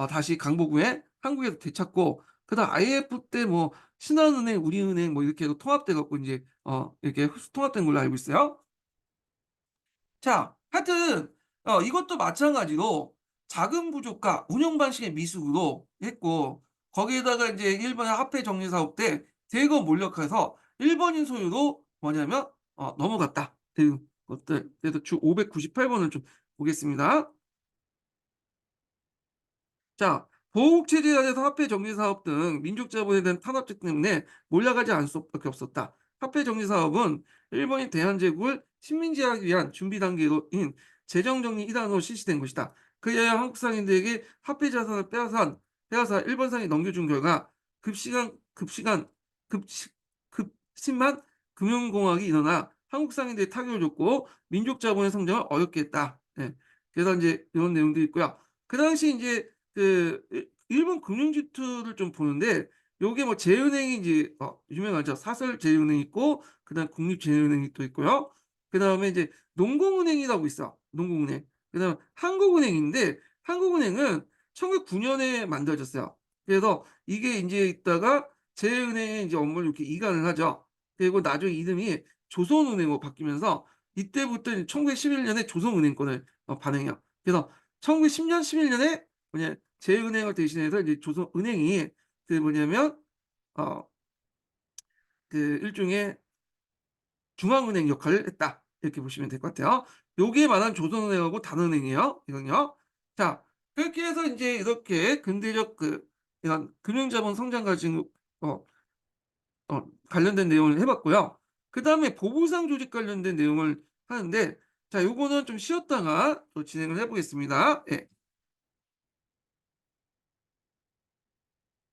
다시 강복 후에 한국에서 되찾고, 그다음 IMF 때 뭐 신한은행, 우리은행 뭐 이렇게 해서 통합돼 갖고 인제 이렇게 흡수 통합된 걸로 알고 있어요. 자, 하여튼 이것도 마찬가지로 자금 부족과 운영 방식의 미숙으로 했고, 거기에다가 인제 일본의 화폐 정리 사업 때 대거 몰락해서 일본인 소유로 뭐냐면 넘어갔다. 그 것들. 그래서 주 598 번을 좀 보겠습니다. 자, 보호국 체제 안에서 화폐 정리 사업 등 민족 자본에 대한 탄압적 때문에 몰려가지 않을 수밖에 없었다. 화폐 정리 사업은 일본이 대한제국을 식민지하기 위한 준비 단계로인 재정 정리 일환으로 실시된 것이다. 그에 한국 상인들에게 화폐 자산을 빼앗아 일본상에 넘겨준 결과 급시간 급심한 금융공황이 일어나 한국 상인들의 타격을 줬고 민족 자본의 성장을 어렵게 했다. 예. 그래서 이제 이런 내용들이 있고요. 그 당시 인제 일본 금융지투를 좀 보는데, 요게 뭐 제은행이 인제 유명하죠. 사설제일은행이 있고, 그다음 국립제일은행이 또 있고요. 그다음에 이제 농공은행이라고 있어, 농공은행. 그다음 한국은행인데, 한국은행은 1909 년에 만들어졌어요. 그래서 이게 인제 있다가 제은행의 인제 업무를 이렇게 이관을 하죠. 그리고 나중에 이름이 조선은행으로 바뀌면서 이때부터 이제 1911 년에 조선은행권을 발행해요. 그래서 1910 년, 11 년에 제은행을 대신해서 이제 조선은행이 뭐냐면 어 일종의 중앙은행 역할을 했다. 이렇게 보시면 될 것 같아요. 요게 말하는 조선은행하고 다른은행이에요, 이건요. 자, 그렇게 해서 인제 이렇게 근대적 이런 금융자본 성장 가지고 어 관련된 내용을 해 봤고요. 그다음에 보부상 조직 관련된 내용을 하는데, 자, 요거는 좀 쉬었다가 또 진행을 해 보겠습니다. 예.